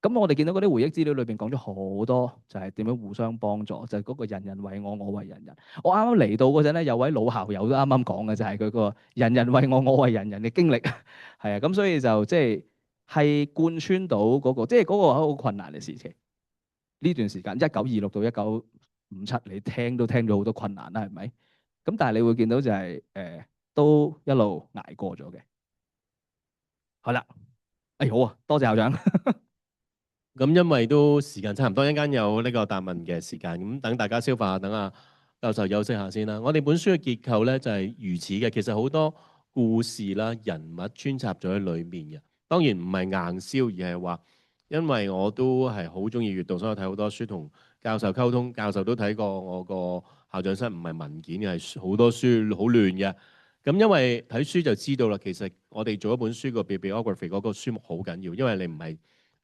S4: 咁我哋見到嗰啲回憶資料裏邊講咗好多，就係點樣互相幫助，就係嗰個人人為我，我為人人。我啱啱嚟到嗰陣咧，有位老校友都啱啱講嘅就係佢個人人為我，我為人人嘅經歷，係啊，咁所以就即係貫穿到嗰個，即係嗰個係好困難嘅事情。呢段時間1926到1957，你聽都聽咗好多困難啦，係咪？咁但係你會見到就係都一路捱過咗嘅。好啦，好啊，多謝校長。
S3: 咁因為都時間差唔多，一陣間有呢個答問嘅時間，咁等大家消化下，等阿教授休息下先啦。我哋本書嘅結構咧就係如此嘅，其實好多故事啦、人物穿插咗喺裡面嘅。當然唔係硬銷，而係話因為我都係好中意閱讀，所以我睇好多書同教授溝通。教授都睇過我個校長室，唔係文件嘅，係好多書，好亂嘅。咁因為睇書就知道啦，其實我哋做一本書個 bibliography 嗰個書目好緊要，因為你唔係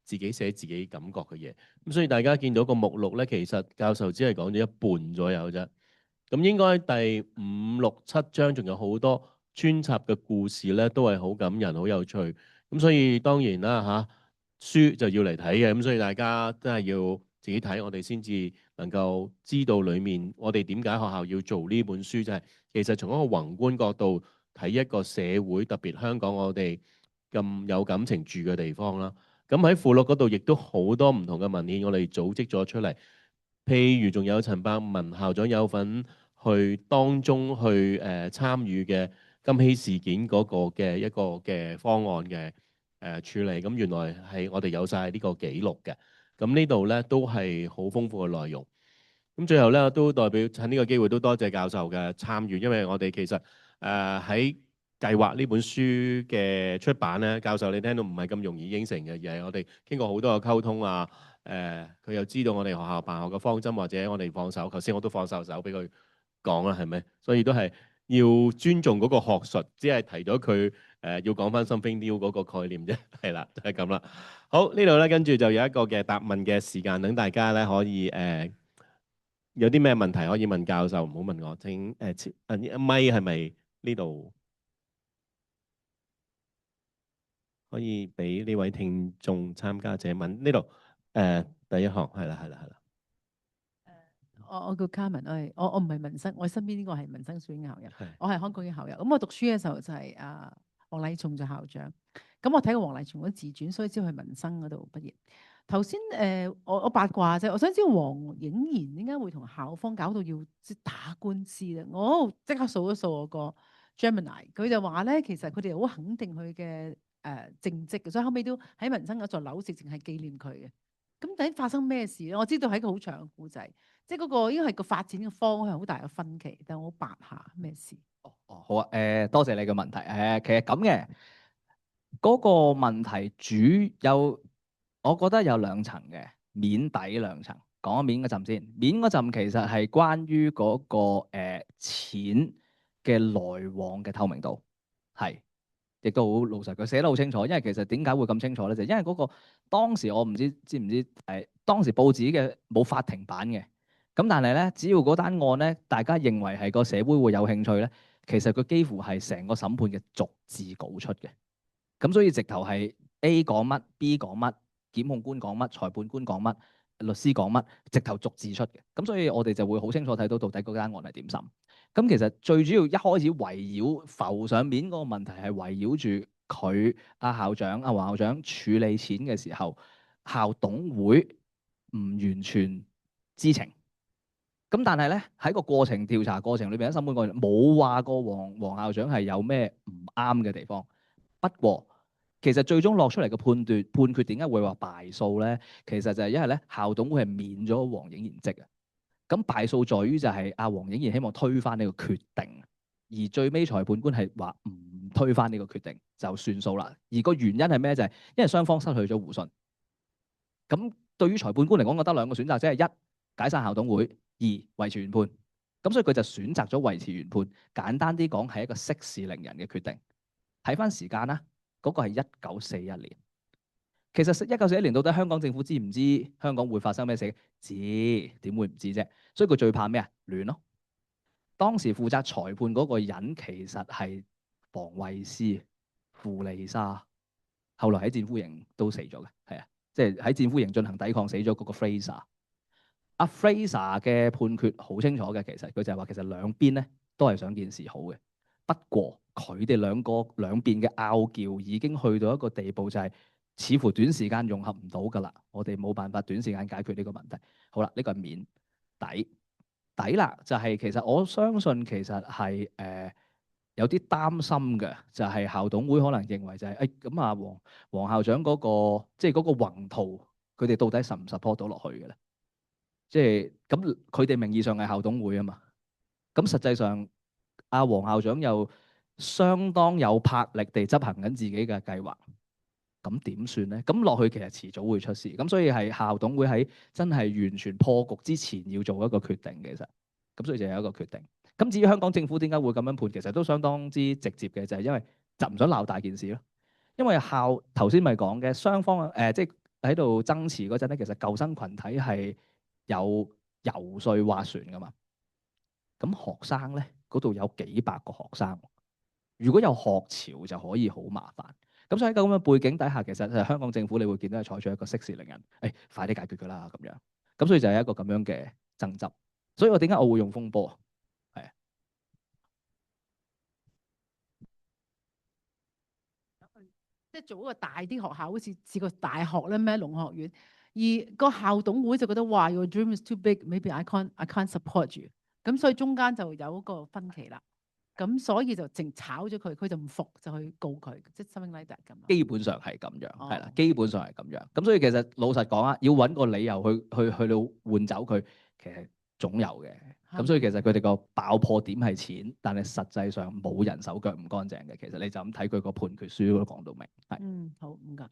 S3: 自己寫自己感覺嘅嘢，咁所以大家見到個目錄咧，其實教授只係講咗一半左右啫。咁應該第5、6、7章仲有好多穿插嘅故事咧，都係好感人、好有趣。咁所以當然啦書就要嚟睇嘅，咁所以大家真係要自己睇，我哋先至能夠知道裡面我哋點解學校要做呢本書，就係其實從一個宏觀角度睇一個社會，特別香港我哋咁有感情住嘅地方啦。咁喺附錄嗰度亦都好多唔同嘅文獻，我哋組織咗出嚟。譬如仲有陳百文校長有份去當中去參與嘅金禧事件嗰個嘅一個嘅方案嘅處理。咁原來係我哋有晒呢個記錄嘅。咁呢度咧都係好豐富嘅內容。咁最後咧都代表趁呢個機會都多謝教授嘅參與，因為我哋其實喺計劃呢本書嘅出版咧，教授你聽到唔係咁容易應承嘅，而係我哋經過好多嘅溝通啊。佢又知道我哋學校辦學嘅方針，或者我哋放手。頭先我都放手俾佢講啦，係咪？所以都係要尊重嗰個學術，只係提咗佢要講翻 something new 嗰個概念啫，係啦，就係咁啦。好，呢度咧跟住就有一個嘅答問嘅時間，等大家咧可以有啲咩問題可以問教授，唔好問我。請咪係咪呢度？可以俾呢位聽眾參加者問呢度第一行係啦。
S5: 我叫 Carmen， 我唔係民生，我身邊呢個係民生書院校友，我係香港嘅校友。咁我讀書嘅時候就係黃禮松做校長，咁我睇過黃禮松嗰啲自傳，所以知道去民生嗰度畢業。頭先我八卦啫，我想知道黃映然點解會同校方搞到要即打官司咧？我即刻數一數我個 Gemini， 佢就話咧，其實佢哋好肯定佢嘅政績嘅，所以後尾都喺民生嗰座樓直情係紀念佢嘅。咁究竟發生咩事咧？我知道係一個好長嘅故仔，即係嗰個應該係個發展嘅方向好大嘅分歧，但係我八下咩事？
S4: 好啊，多謝你嘅問題。其實咁嘅嗰個問題我覺得有兩層嘅，面底兩層。講咗面嗰陣先，面嗰陣其實係關於嗰個錢嘅來往嘅透明度，係亦都好老實，佢寫得好清楚。因為其實點解會咁清楚咧？就因為嗰個當時我唔知唔知當時報紙嘅冇法庭版嘅，咁但係咧，只要嗰單案咧，大家認為係個社會會有興趣咧，其實佢幾乎係成個審判嘅逐字稿出嘅。咁所以直頭係 A 講乜 B 講乜，檢控官講乜，裁判官講乜，律師講乜，直頭逐字出嘅。咁所以我哋就會好清楚睇到底嗰間案係點審。咁其實最主要一開始圍繞浮上面嗰個問題係圍繞住佢校長黃校長處理錢嘅時候，校董會唔完全知情。咁但係咧喺個調查過程裏邊，喺審判過程冇話過黃校長係有咩唔啱嘅地方。不過其實最終落出嚟嘅判決點解會話敗訴咧？其實就係因為咧校董會係免咗黃映賢職啊。咁敗訴在於就係黃映賢希望推翻呢個決定，而最尾裁判官係話唔推翻呢個決定就算數啦。而個原因係咩？就係因為雙方失去咗互信。咁對於裁判官嚟講，覺得兩個選擇，即係一解散校董會，二維持原判。咁所以佢就選擇咗維持原判。簡單啲講係一個息事寧人嘅決定。睇翻時間啦，嗰個係1941年。其實1941年到底香港政府知唔知香港會發生咩事？知，點會唔知啫？所以佢最怕咩啊？亂咯。當時負責裁判嗰個人其實係防衛師傅利沙，後來喺戰俘營都死咗嘅，係啊，即係喺戰俘營進行抵抗死咗嗰個 Fraser。阿 Fraser 嘅判決好清楚嘅，其實佢就係話其實兩邊咧都係想件事好嘅，不過佢哋兩邊嘅拗撬已經去到一個地步，就係似乎短時間融合唔到㗎啦。我哋冇辦法短時間解決呢個問題。好啦，呢個係面底啦，就係其實我相信其實係有啲擔心嘅，就係校董會可能認為就係咁啊黃校長嗰個即係嗰個宏圖，佢哋到底實唔 support 到落去嘅咧？即係咁，佢哋名義上係校董會啊嘛，咁實際上阿黃校長又相當有魄力地執行緊自己嘅計劃，咁點算咧？咁落去其實遲早會出事，咁所以係校董會喺真係完全破局之前要做一個決定嘅，其實咁所以就有一個決定。咁至於香港政府點解會咁樣判，其實都相當之直接嘅，就係因為就唔想鬧大件事咯。因為頭先咪講嘅雙方即係喺度爭持嗰陣咧，其實舊生群體係有游說劃船噶嘛。咁學生咧嗰度有幾百個學生，如果有學潮就可以好麻煩。咁所以喺咁嘅背景底下，其實香港政府你會見到係採取一個息事寧人，快啲解決佢啦咁樣。咁所以就係一個咁樣嘅爭執。所以我點解我會用風波？係啊，
S5: 即係做一個大啲學校，好似似個大學咧咩農學院，而個校董會就覺得哇，your dream is too big，maybe I can't support you。咁所以中間就有一個分歧啦。咁所以就淨炒咗佢，佢就唔服就去告佢，即係 something like that 咁。
S4: 基本上係咁樣，係啦，基本上係咁樣。咁所以其實老實講啊，要揾個理由去到換走佢，其實總有嘅。咁所以其實佢哋個爆破點係錢，但係實際上冇人手腳唔乾淨嘅。其實你就咁睇佢個判決書都講到明。係。
S5: 好唔該。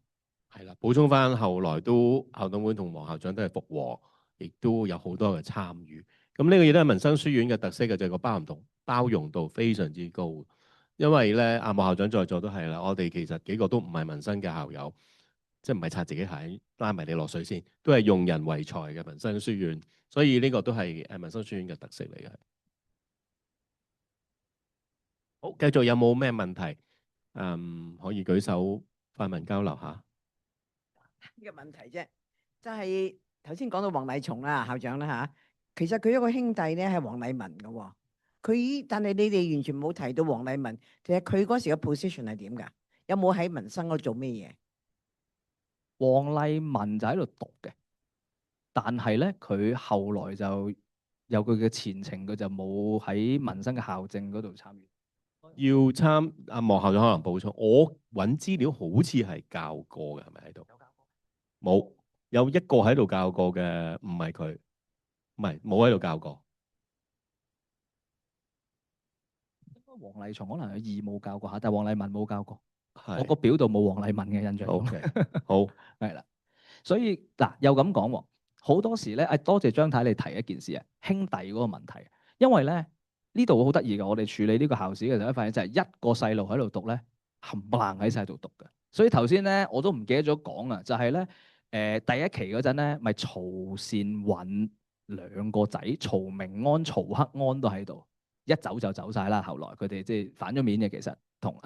S5: 係
S3: 啦，補充翻後來都校董會同黃校長都係復和，亦都有好多嘅參與。咁呢個嘢都係民生書院嘅特色嘅，就係個包容度非常之高。因為咧，阿黃校長在座都係啦，我哋其實幾個都唔係民生嘅校友，即係唔係擦自己鞋，拉埋你落水先，都係用人為才嘅民生書院。所以呢個都係民生書院嘅特色嚟嘅。好，繼續有冇咩問題？可以舉手泛民交流下。
S6: 呢個問題啫，就係頭先講到黃麗松啦，校長啦嚇。其實佢一個兄弟咧係黃麗文嘅喎，但係你哋完全冇提到黃麗文，其實佢嗰時嘅 position 係點㗎？有冇喺民生嗰度做咩嘢？
S4: 黃麗文就喺度讀嘅，但係咧佢後來就有佢嘅前程，佢就冇喺民生嘅校政嗰度參與。
S3: 要阿黃校長可能補充，我揾資料好似係教過嘅，係咪喺度？冇，有一個喺度教過嘅，唔係佢，唔係冇喺度教過。
S4: 黃麗松可能有義務教過下，但係黃麗文冇教過。
S3: 係
S4: 我個表度冇黃麗文嘅印象。
S3: OK，好，
S4: 係啦。所以嗱，又咁講喎，好多時咧，多謝張太你提一件事啊，兄弟嗰個問題，因為咧呢度好得意嘅，我哋處理呢個校史嘅時候，發現就係一個細路喺度讀咧，冚唪唥喺晒度讀嘅。所以頭先咧我都唔記得咗講啊，就係咧第一期嗰陣咧，咪曹善允兩個仔，曹明安、曹克安都喺度，一走就走晒啦。後來佢哋即係反咗面嘅，其實同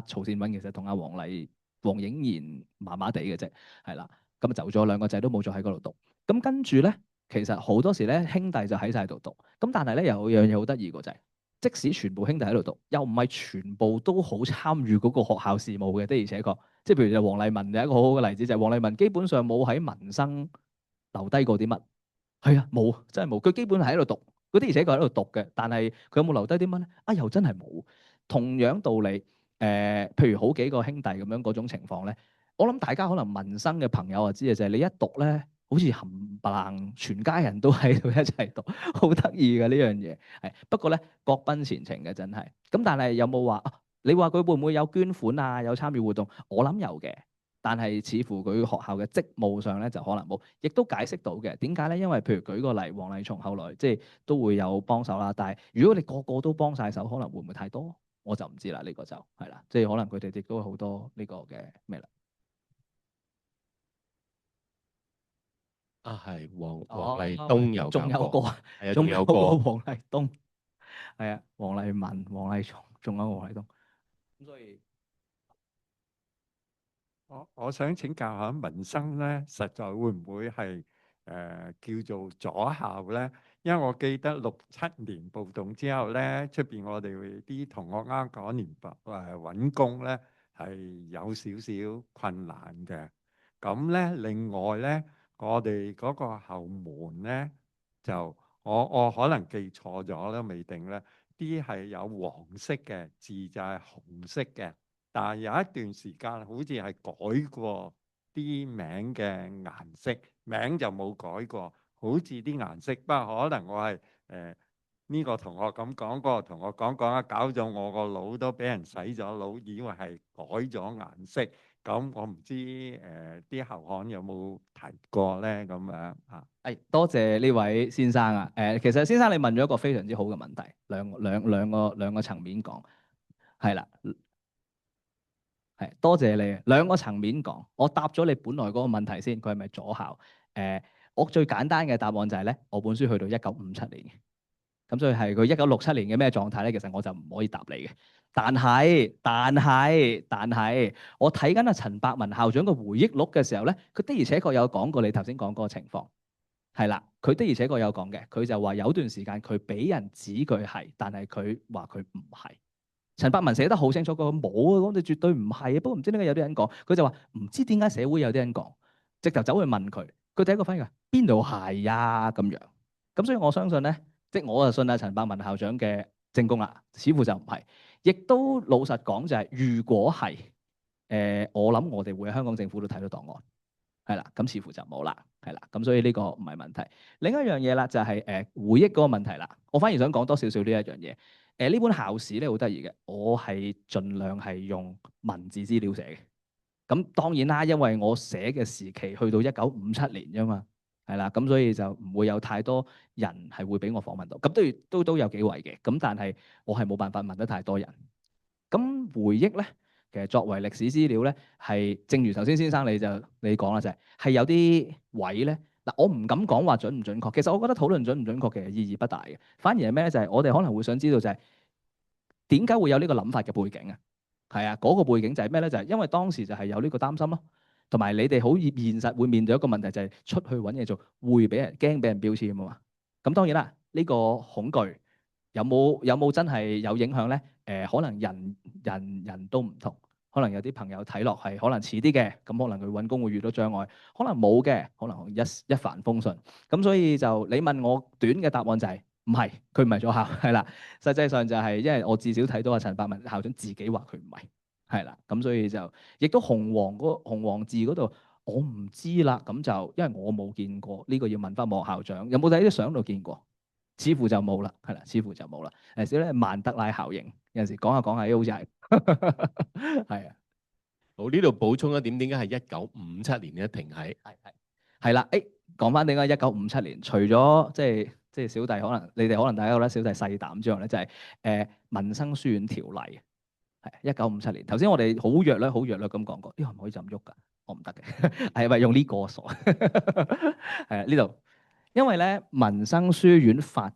S4: 曹善允其實同阿黃影賢麻麻地嘅啫，係啦。咁走咗兩個仔都冇再喺嗰度讀。咁跟住咧，其實好多時咧兄弟就喺晒度讀。咁但係咧有樣嘢好得意嘅就係，即使全部兄弟喺度讀，又唔係全部都好參與嗰個學校事務嘅。的而且確，即係譬如就黃麗文就係一個好好嘅例子，就係黃麗文基本上冇喺民生留低過啲乜。係啊，冇，真係冇。佢基本係喺度讀，嗰啲而且確喺度讀嘅，但係佢有冇留低啲乜咧？啊，又真係冇。同樣道理，譬如好幾個兄弟咁樣嗰種情況咧，我諗大家可能民生嘅朋友就知嘅，就係你一讀咧，好似冚唪唥全家人都喺度一齊讀，好得意嘅呢樣嘢。係不過咧，各奔前程嘅真係。咁但係有冇話你話佢會唔會有捐款啊？有參與活動？我諗有嘅。但係似乎佢學校嘅職務上咧就可能冇，亦都解釋到嘅。點解咧？因為譬如舉個例，黃麗松後來即係都會有幫手啦。但係如果你個個都幫晒手，可能會唔會太多？我就唔知啦。呢個就係啦，即係可能佢哋亦都好多呢個嘅咩啦。
S3: 係黃麗東有
S4: 仲有個，
S3: 係啊，
S4: 仲有個
S3: 仲有個
S4: 黃麗東，係啊，黃麗文、黃麗松，仲有黃麗東。咁所以
S7: 我想請教下民生咧，實在會唔會係叫做左校咧？因為我記得6、7年暴動之後咧，出邊我哋啲同學啱嗰年揾工咧係有少少困難嘅。咁咧，另外咧，我哋嗰個後門咧就我可能記錯咗啦，未定咧，啲係有黃色嘅字就係紅色嘅。但係有一段時間好似係改過啲名嘅顏色，名就冇改過，好似啲顏色。不過可能我係呢個同學咁講，嗰個同學講啊，搞咗我個腦都俾人洗咗腦，以為係改咗顏色。咁我唔知啲後巷有冇提過咧？咁樣啊？
S4: 多謝呢位先生啊！其實先生你問咗一個非常之好嘅問題，兩個層面講，係啦。係，多謝你。兩個層面講，我答咗你本來嗰個問題先，佢係咪左校？我最簡單嘅答案就係咧，我本書去到1957年嘅，咁所以係佢1967年嘅咩狀態咧？其實我就唔可以答你嘅。但係，我睇緊阿陳伯文校長嘅回憶錄嘅時候咧，佢的而且確有講過你頭先講嗰個情況。係啦，佢的而且確有講嘅，佢就話有段時間佢俾人指佢係，但係佢話佢唔係。陳伯文寫得好清楚，佢冇啊，我哋絕對唔係啊。不過唔知點解有啲人講，佢就話唔知點解社會有啲人講，直頭走去問佢，佢第一個反應係邊度係啊咁樣。咁所以我相信咧，即係我就信阿陳伯文校長嘅證供啦，似乎就唔係。亦都老實講就係，如果係我諗我哋會喺香港政府都睇到檔案，係啦，咁似乎就冇啦，係啦。咁所以呢個唔係問題。另一樣嘢啦，就係回憶嗰個問題啦。我反而想講多少少呢一樣嘢。呢本校史咧好得意嘅，我係盡量係用文字資料寫嘅。咁當然啦，因為我寫嘅時期去到1957年啫嘛，係啦，咁所以就唔會有太多人係會俾我訪問到。咁都有幾位嘅，咁但係我係冇辦法問得太多人。咁回憶咧，其實作為歷史資料咧，係正如頭先先生你講啦，就係有啲位咧。嗱，我唔敢講話準唔準確，其實我覺得討論準唔準確其實意義不大嘅，反而係咩咧？就係我哋可能會想知道就係點解會有呢個諗法嘅背景啊？係啊，嗰個背景就係咩咧？就係因為當時就係有呢個擔心咯，同埋你哋好現實會面對一個問題，就係出去揾嘢做會俾人驚俾人標籤啊嘛。咁當然啦，呢個恐懼有冇真係有影響咧？可能人都唔同。可能有啲朋友睇落係可能遲啲嘅，咁可能佢揾工會遇到障礙，可能冇嘅，可能一帆風順。咁所以就你問我短嘅答案就係唔係，佢唔係左校，係啦。實際上就係因為我至少睇到阿陳伯文校長自己話佢唔係，係啦。咁所以就亦都紅黃字嗰度我唔知啦。咁就因為我冇見過呢個，要問翻莫校長有冇喺啲相度見過，似乎就冇啦，係啦，似乎就冇啦。少咧曼德拉效應，有陣時講下講下，好似係。係啊，
S3: 好，呢度補充一點，點解係1957年一停喺？
S4: 係啦，講翻點解1957年？除咗即係小弟可能你哋可能大家覺得小弟細膽之外咧，就係民生書院條例係1957年。頭先我哋好弱略咁講過，呢個唔可以就咁喐㗎。我唔得嘅，係咪用呢個傻？係啊，呢度，因為咧民生書院法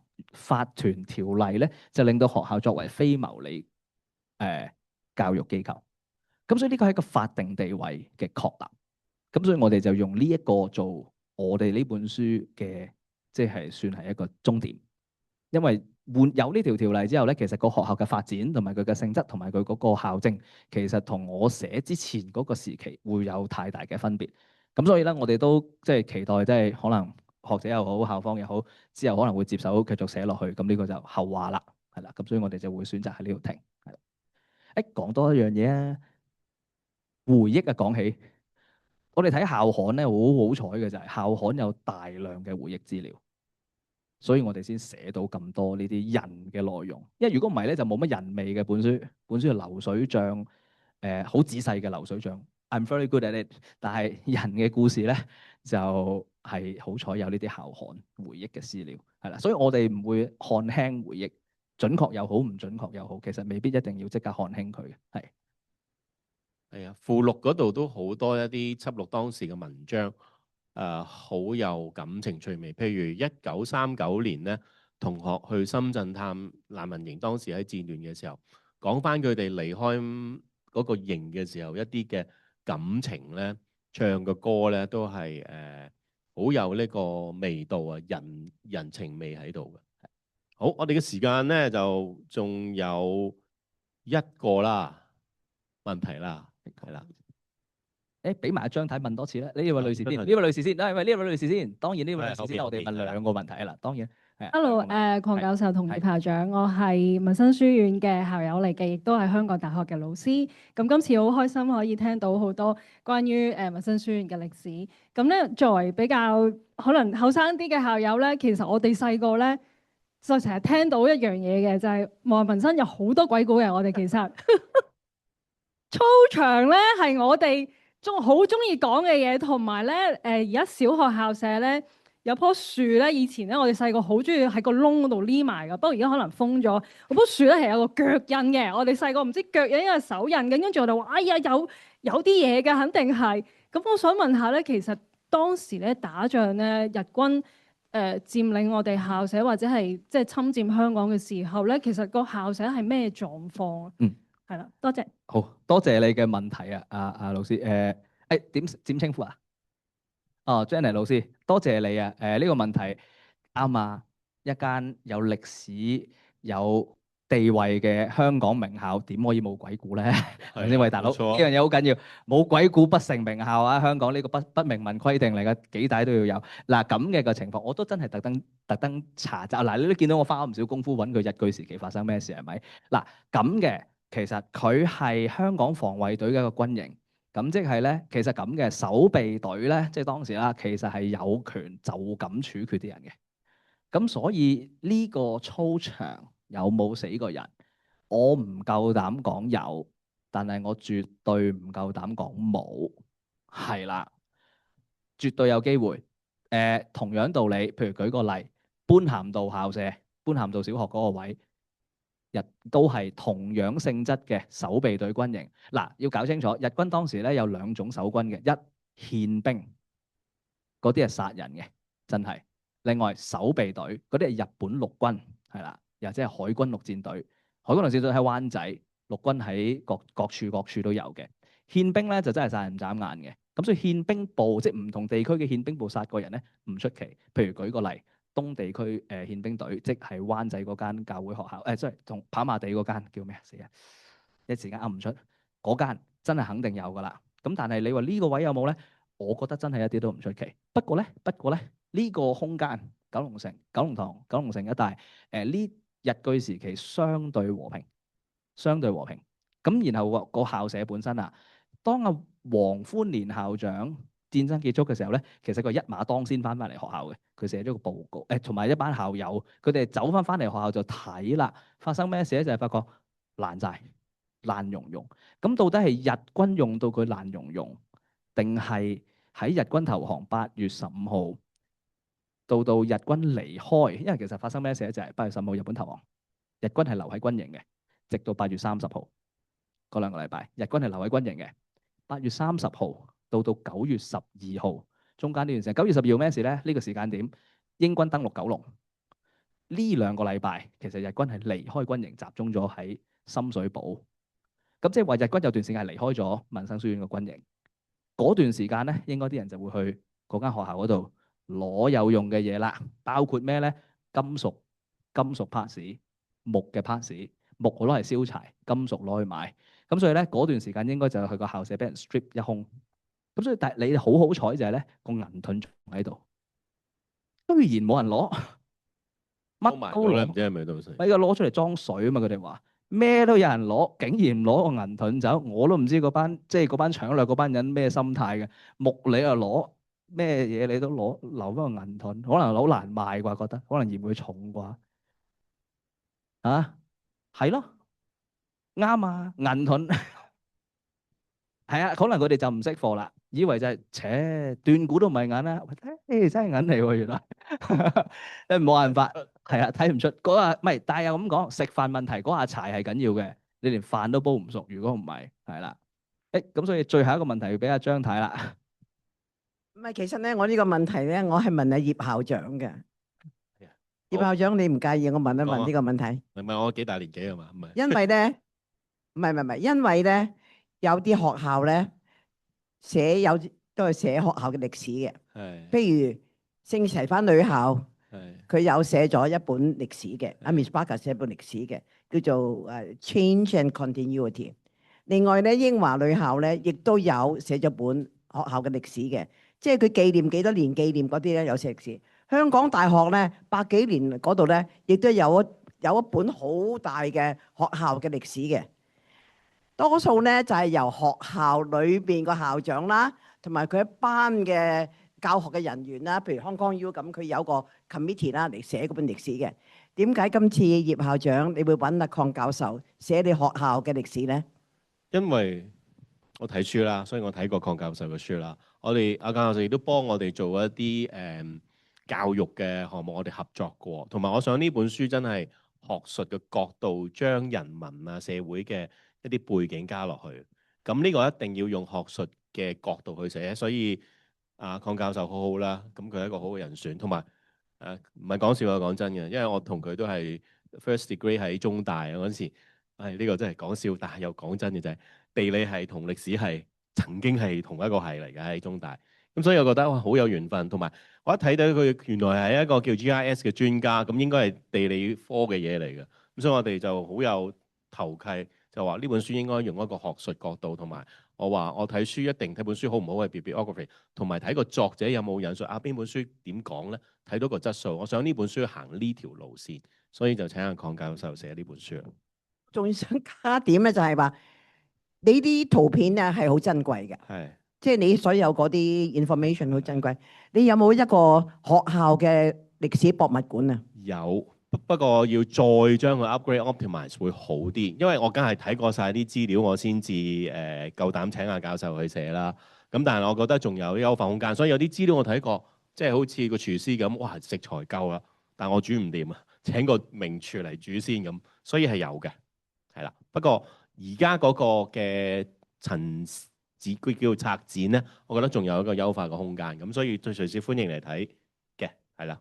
S4: 團條例咧，就令到學校作為非牟利教育機構，咁所以呢個係一個法定地位嘅確立。咁所以我哋就用呢一個做我哋呢本書嘅，即係算係一個終點。因為有呢條條例之後咧，其實個學校嘅發展同埋佢嘅性質同埋佢嗰個校政，其實同我寫之前嗰個時期會有太大嘅分別。咁所以咧，我哋都即係期待，即係可能學者又好，校方又好，之後可能會接手繼續寫落去。咁呢個就後話啦，係啦。咁所以我哋就會選擇喺呢度停。係啦。講多一樣嘢啊，回憶啊，講起。我哋睇校刊咧，好好彩嘅就係校刊有大量嘅回憶資料，所以我哋先寫到咁多呢啲人嘅內容。因為如果唔係咧，就冇乜人味嘅本書。本書係流水帳，好仔細嘅流水帳。I'm very good at it。但係人嘅故事咧，就係好彩有呢啲校刊回憶嘅資料，係啦。所以我哋唔會看輕回憶，準確又好，唔準確又好，其實未必一定要即刻看輕佢嘅，係。
S3: 係啊，附錄嗰度都好多一啲輯錄當時嘅文章，好有感情趣味。譬如1939年咧，同學去深圳探難民營，當時喺戰亂嘅時候，講翻佢哋離開嗰個營嘅時候一啲嘅感情咧，唱嘅歌咧都係好有呢個味道啊，人情味喺度嘅。好，我哋嘅時間咧就仲有一個啦問題啦。係啦，
S4: 俾埋張太問多次啦。呢位女士先，呢位女士先，呢位女士先。當然呢位女士先，我哋問兩個問題啦。當然係。
S8: Hello，鄺教授同葉校長，我係民生書院嘅校友嚟嘅，亦都係香港大學嘅老師。咁今次好開心可以聽到好多關於民生書院嘅歷史。咁咧，作為比較可能後生啲嘅校友咧，其實我哋細個咧就成日聽到一樣嘢嘅，就係望民生有好多鬼故嘅。我哋其實。操場咧係我哋好中意講嘅嘢，同埋咧而家小學校舍咧有棵樹咧，以前咧我哋細個好中意喺個窿嗰度匿埋噶，不過而家可能封咗。嗰棵樹咧係有個腳印嘅，我哋細個唔知腳印因為手印嘅，跟住我哋話哎呀有啲嘢㗎，肯定係。咁我想問下咧，其實當時咧打仗咧，日軍佔領我哋校舍或者係即係侵佔稱香港嘅時候咧，其實個校舍係咩狀況啊？係啦，多謝。
S4: 好多謝你嘅問題啊，阿老師。點稱呼啊？哦 Jenny 老師，多謝你啊。呢個問題啱啊。一間有歷史、有地位嘅香港名校，點可以冇鬼故咧？係咪先？喂，大佬，呢樣嘢好緊要，冇鬼故不成名校啊！香港呢個不明文規定嚟嘅，幾大都要有。嗱，咁嘅個情況，我都真係特登查找。嗱，你都見到我花咗唔少功夫揾佢日據時期發生咩事係咪？嗱，咁嘅。其實佢係香港防衛隊嘅一個軍營，咁即係咧，其實咁嘅守備隊咧，即係當時啦，其實係有權就咁處決啲人嘅。咁所以呢個操場有冇死過人？我唔夠膽講有，但係我絕對唔夠膽講冇。係啦，絕對有機會。同樣道理，譬如舉個例，般咸道校舍、般咸道小學嗰個位。都係同樣性質嘅守備隊軍營。嗱，要搞清楚，日軍當時咧有兩種守軍嘅，一憲兵嗰啲係殺人嘅，真係。另外守備隊嗰啲係日本陸軍，係啦，又即係海軍陸戰隊。海軍陸戰隊喺灣仔，陸軍喺各處都有嘅。憲兵咧就真係殺人唔眨眼嘅。咁所以憲兵部即係唔同地區嘅憲兵部殺過人咧唔出奇。譬如舉個例。東地區憲兵隊，即係灣仔嗰間教會學校，即係同跑馬地嗰間叫咩啊？死啊！一時間噏唔出，嗰間真係肯定有㗎啦。咁但係你話呢個位有冇咧？我覺得真係一啲都唔出奇。不過咧，呢個空間九龍城、九龍塘、九龍城一帶，呢日據時期相對和平。咁然後個校舍本身啊，當阿黃寬年校長戰爭結束嘅時候咧，其實佢一馬當先翻嚟學校嘅，佢寫咗個報告，同埋一班校友，佢哋走翻嚟學校就睇啦，發生咩事咧？就係發覺爛晒、爛溶溶。咁到底係日軍用到佢爛溶溶，定係喺日軍投降8月15號到日軍離開？因為其實發生咩事咧？就係8月15號日本投降，日軍係留喺軍營嘅，直到8月30號嗰2個禮拜，日軍係留喺軍營嘅。8月30號。到9月12號中間呢段時間。9月12號咩事咧？呢個時間點英軍登陸九龍，呢2個禮拜其實日軍係離開軍營，集中咗喺深水埗。咁即係話日軍有段時間係離開咗民生書院嘅軍營。嗰段時間咧，應該啲人就會去嗰間學校嗰度攞有用嘅嘢啦，包括咩咧？金屬 parts、木嘅 parts，木好多係燒柴，金屬攞去買。咁所以咧嗰段時間應該就係佢個校舍俾人 strip 一空。咁所以但係你好好彩就係咧個銀盾仲喺度，居然冇人攞，乜都攞，
S3: 唔知係咪到時？
S4: 咪個攞出嚟裝水啊嘛！佢哋話咩都有人攞，竟然唔攞個銀盾走，我都唔知嗰班搶掠嗰班人咩心態嘅。木你又攞，咩嘢你都攞，留翻個銀盾，可能好難賣啩，覺得可能嫌佢重啩。啊，係咯，啱啊，銀盾係啊，可能佢哋就唔識貨啦，以為就係斷估都唔係銀啦，真係銀嚟喎，原來冇辦法，係啊，睇唔出嗰下唔係，但係又咁講，食飯問題嗰下柴係緊要嘅，你連飯都煲唔熟，如果唔係，係啦，咁所以最後一個問題要俾阿張太啦。
S6: 唔係，其實咧，我呢個問題咧，我係問阿葉校長嘅。葉校長，你唔介意我問一問呢個問題？
S3: 唔係我幾大年紀啊嘛？唔係。
S6: 因為咧，唔係，因為咧有啲學校咧都係寫學校嘅歷史嘅。係。譬如聖齊芬女校，佢有寫咗一本歷史嘅，阿 Miss Barker 寫一本歷史嘅，叫做Change and Continuity。另外咧，英華女校咧亦都有寫咗本學校嘅歷史嘅，即係佢紀念幾多年紀念嗰啲咧有寫歷史。香港大學咧100幾年嗰度咧，亦都有一本好大嘅學校嘅歷史嘅。多數咧就係由學校裏邊個校長啦，同埋佢一班嘅教學嘅人員啦，譬如 Hong Kong U 咁，佢有個 committee 啦嚟寫嗰本歷史嘅。點解今次葉校長你會揾阿鄺教授寫你學校嘅歷史咧？
S3: 因為我睇書啦，所以我睇過鄺教授嘅書啦。阿鄺教授亦都幫我哋做一啲教育嘅項目，我哋合作過。同埋我想呢本書真係學術嘅角度，將人民啊社會嘅一啲背景加落去。咁呢個一定要用學術嘅角度去寫。所以鄺教授好好啦，咁佢係一個好嘅人選。同埋唔係講笑啊，講真嘅，因為我同佢都係 first degree 喺中大嗰陣時。呢個真係講笑，但係又講真嘅就係地理系同歷史系曾經係同一個系嚟嘅喺中大，咁所以我覺得哇好有緣分，同埋我一睇到佢原來係一個叫 GIS 嘅專家，咁應該係地理科嘅嘢嚟嘅，咁所以我哋就好有投契，就話呢本書應該用一個學術角度，同埋我話我睇書一定睇本書好唔好係 bibliography，同埋睇個作者有冇引述邊本書點講咧，睇到個質素。我想呢本書行呢條路線，所以就請阿鄺教授寫呢本書。
S6: 仲想加一點咧，就係話你啲圖片咧係好珍貴嘅，係即係你所有嗰啲 information 好珍貴。你有冇一個學校嘅歷史博物館啊？
S3: 有，不過要再將佢 upgrade optimize 會好啲，因為我梗係睇過晒啲資料，我先至夠膽請阿教授去寫啦。咁但係我覺得仲有優化空間，所以有啲資料我睇過，即係好似個廚師咁，哇食材夠啦，但我煮唔掂啊，請個名廚嚟煮先咁，所以係有嘅。係啦，不過而家嗰個嘅陳字叫做策展咧，我覺得仲有一個優化嘅空間，咁所以最隨時歡迎嚟睇嘅，係啦。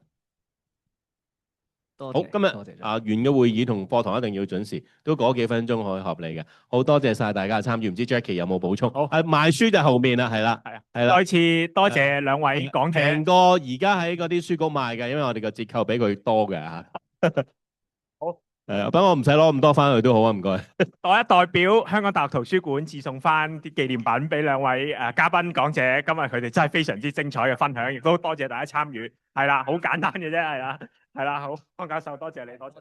S3: 好，今日完嘅會議同課堂一定要準時，都嗰幾分鐘可以合理嘅。好多謝晒大家嘅參與，唔知 Jackie 有冇補充？好，賣書就後面啦，係啦，係啦。
S1: 再次多謝兩位講者。
S3: 平過而家喺嗰啲書局賣嘅，因為我哋嘅折扣比佢多嘅嚇。
S1: 好。
S3: 不過我唔使攞咁多翻去都好啊，唔該。
S1: 代表香港大學圖書館致送翻啲紀念品俾兩位嘉賓講者，今日佢哋真係非常之精彩嘅分享，亦都多謝大家參與。係啦，好簡單嘅啫，係啦，好，鄺教授多謝你，多謝。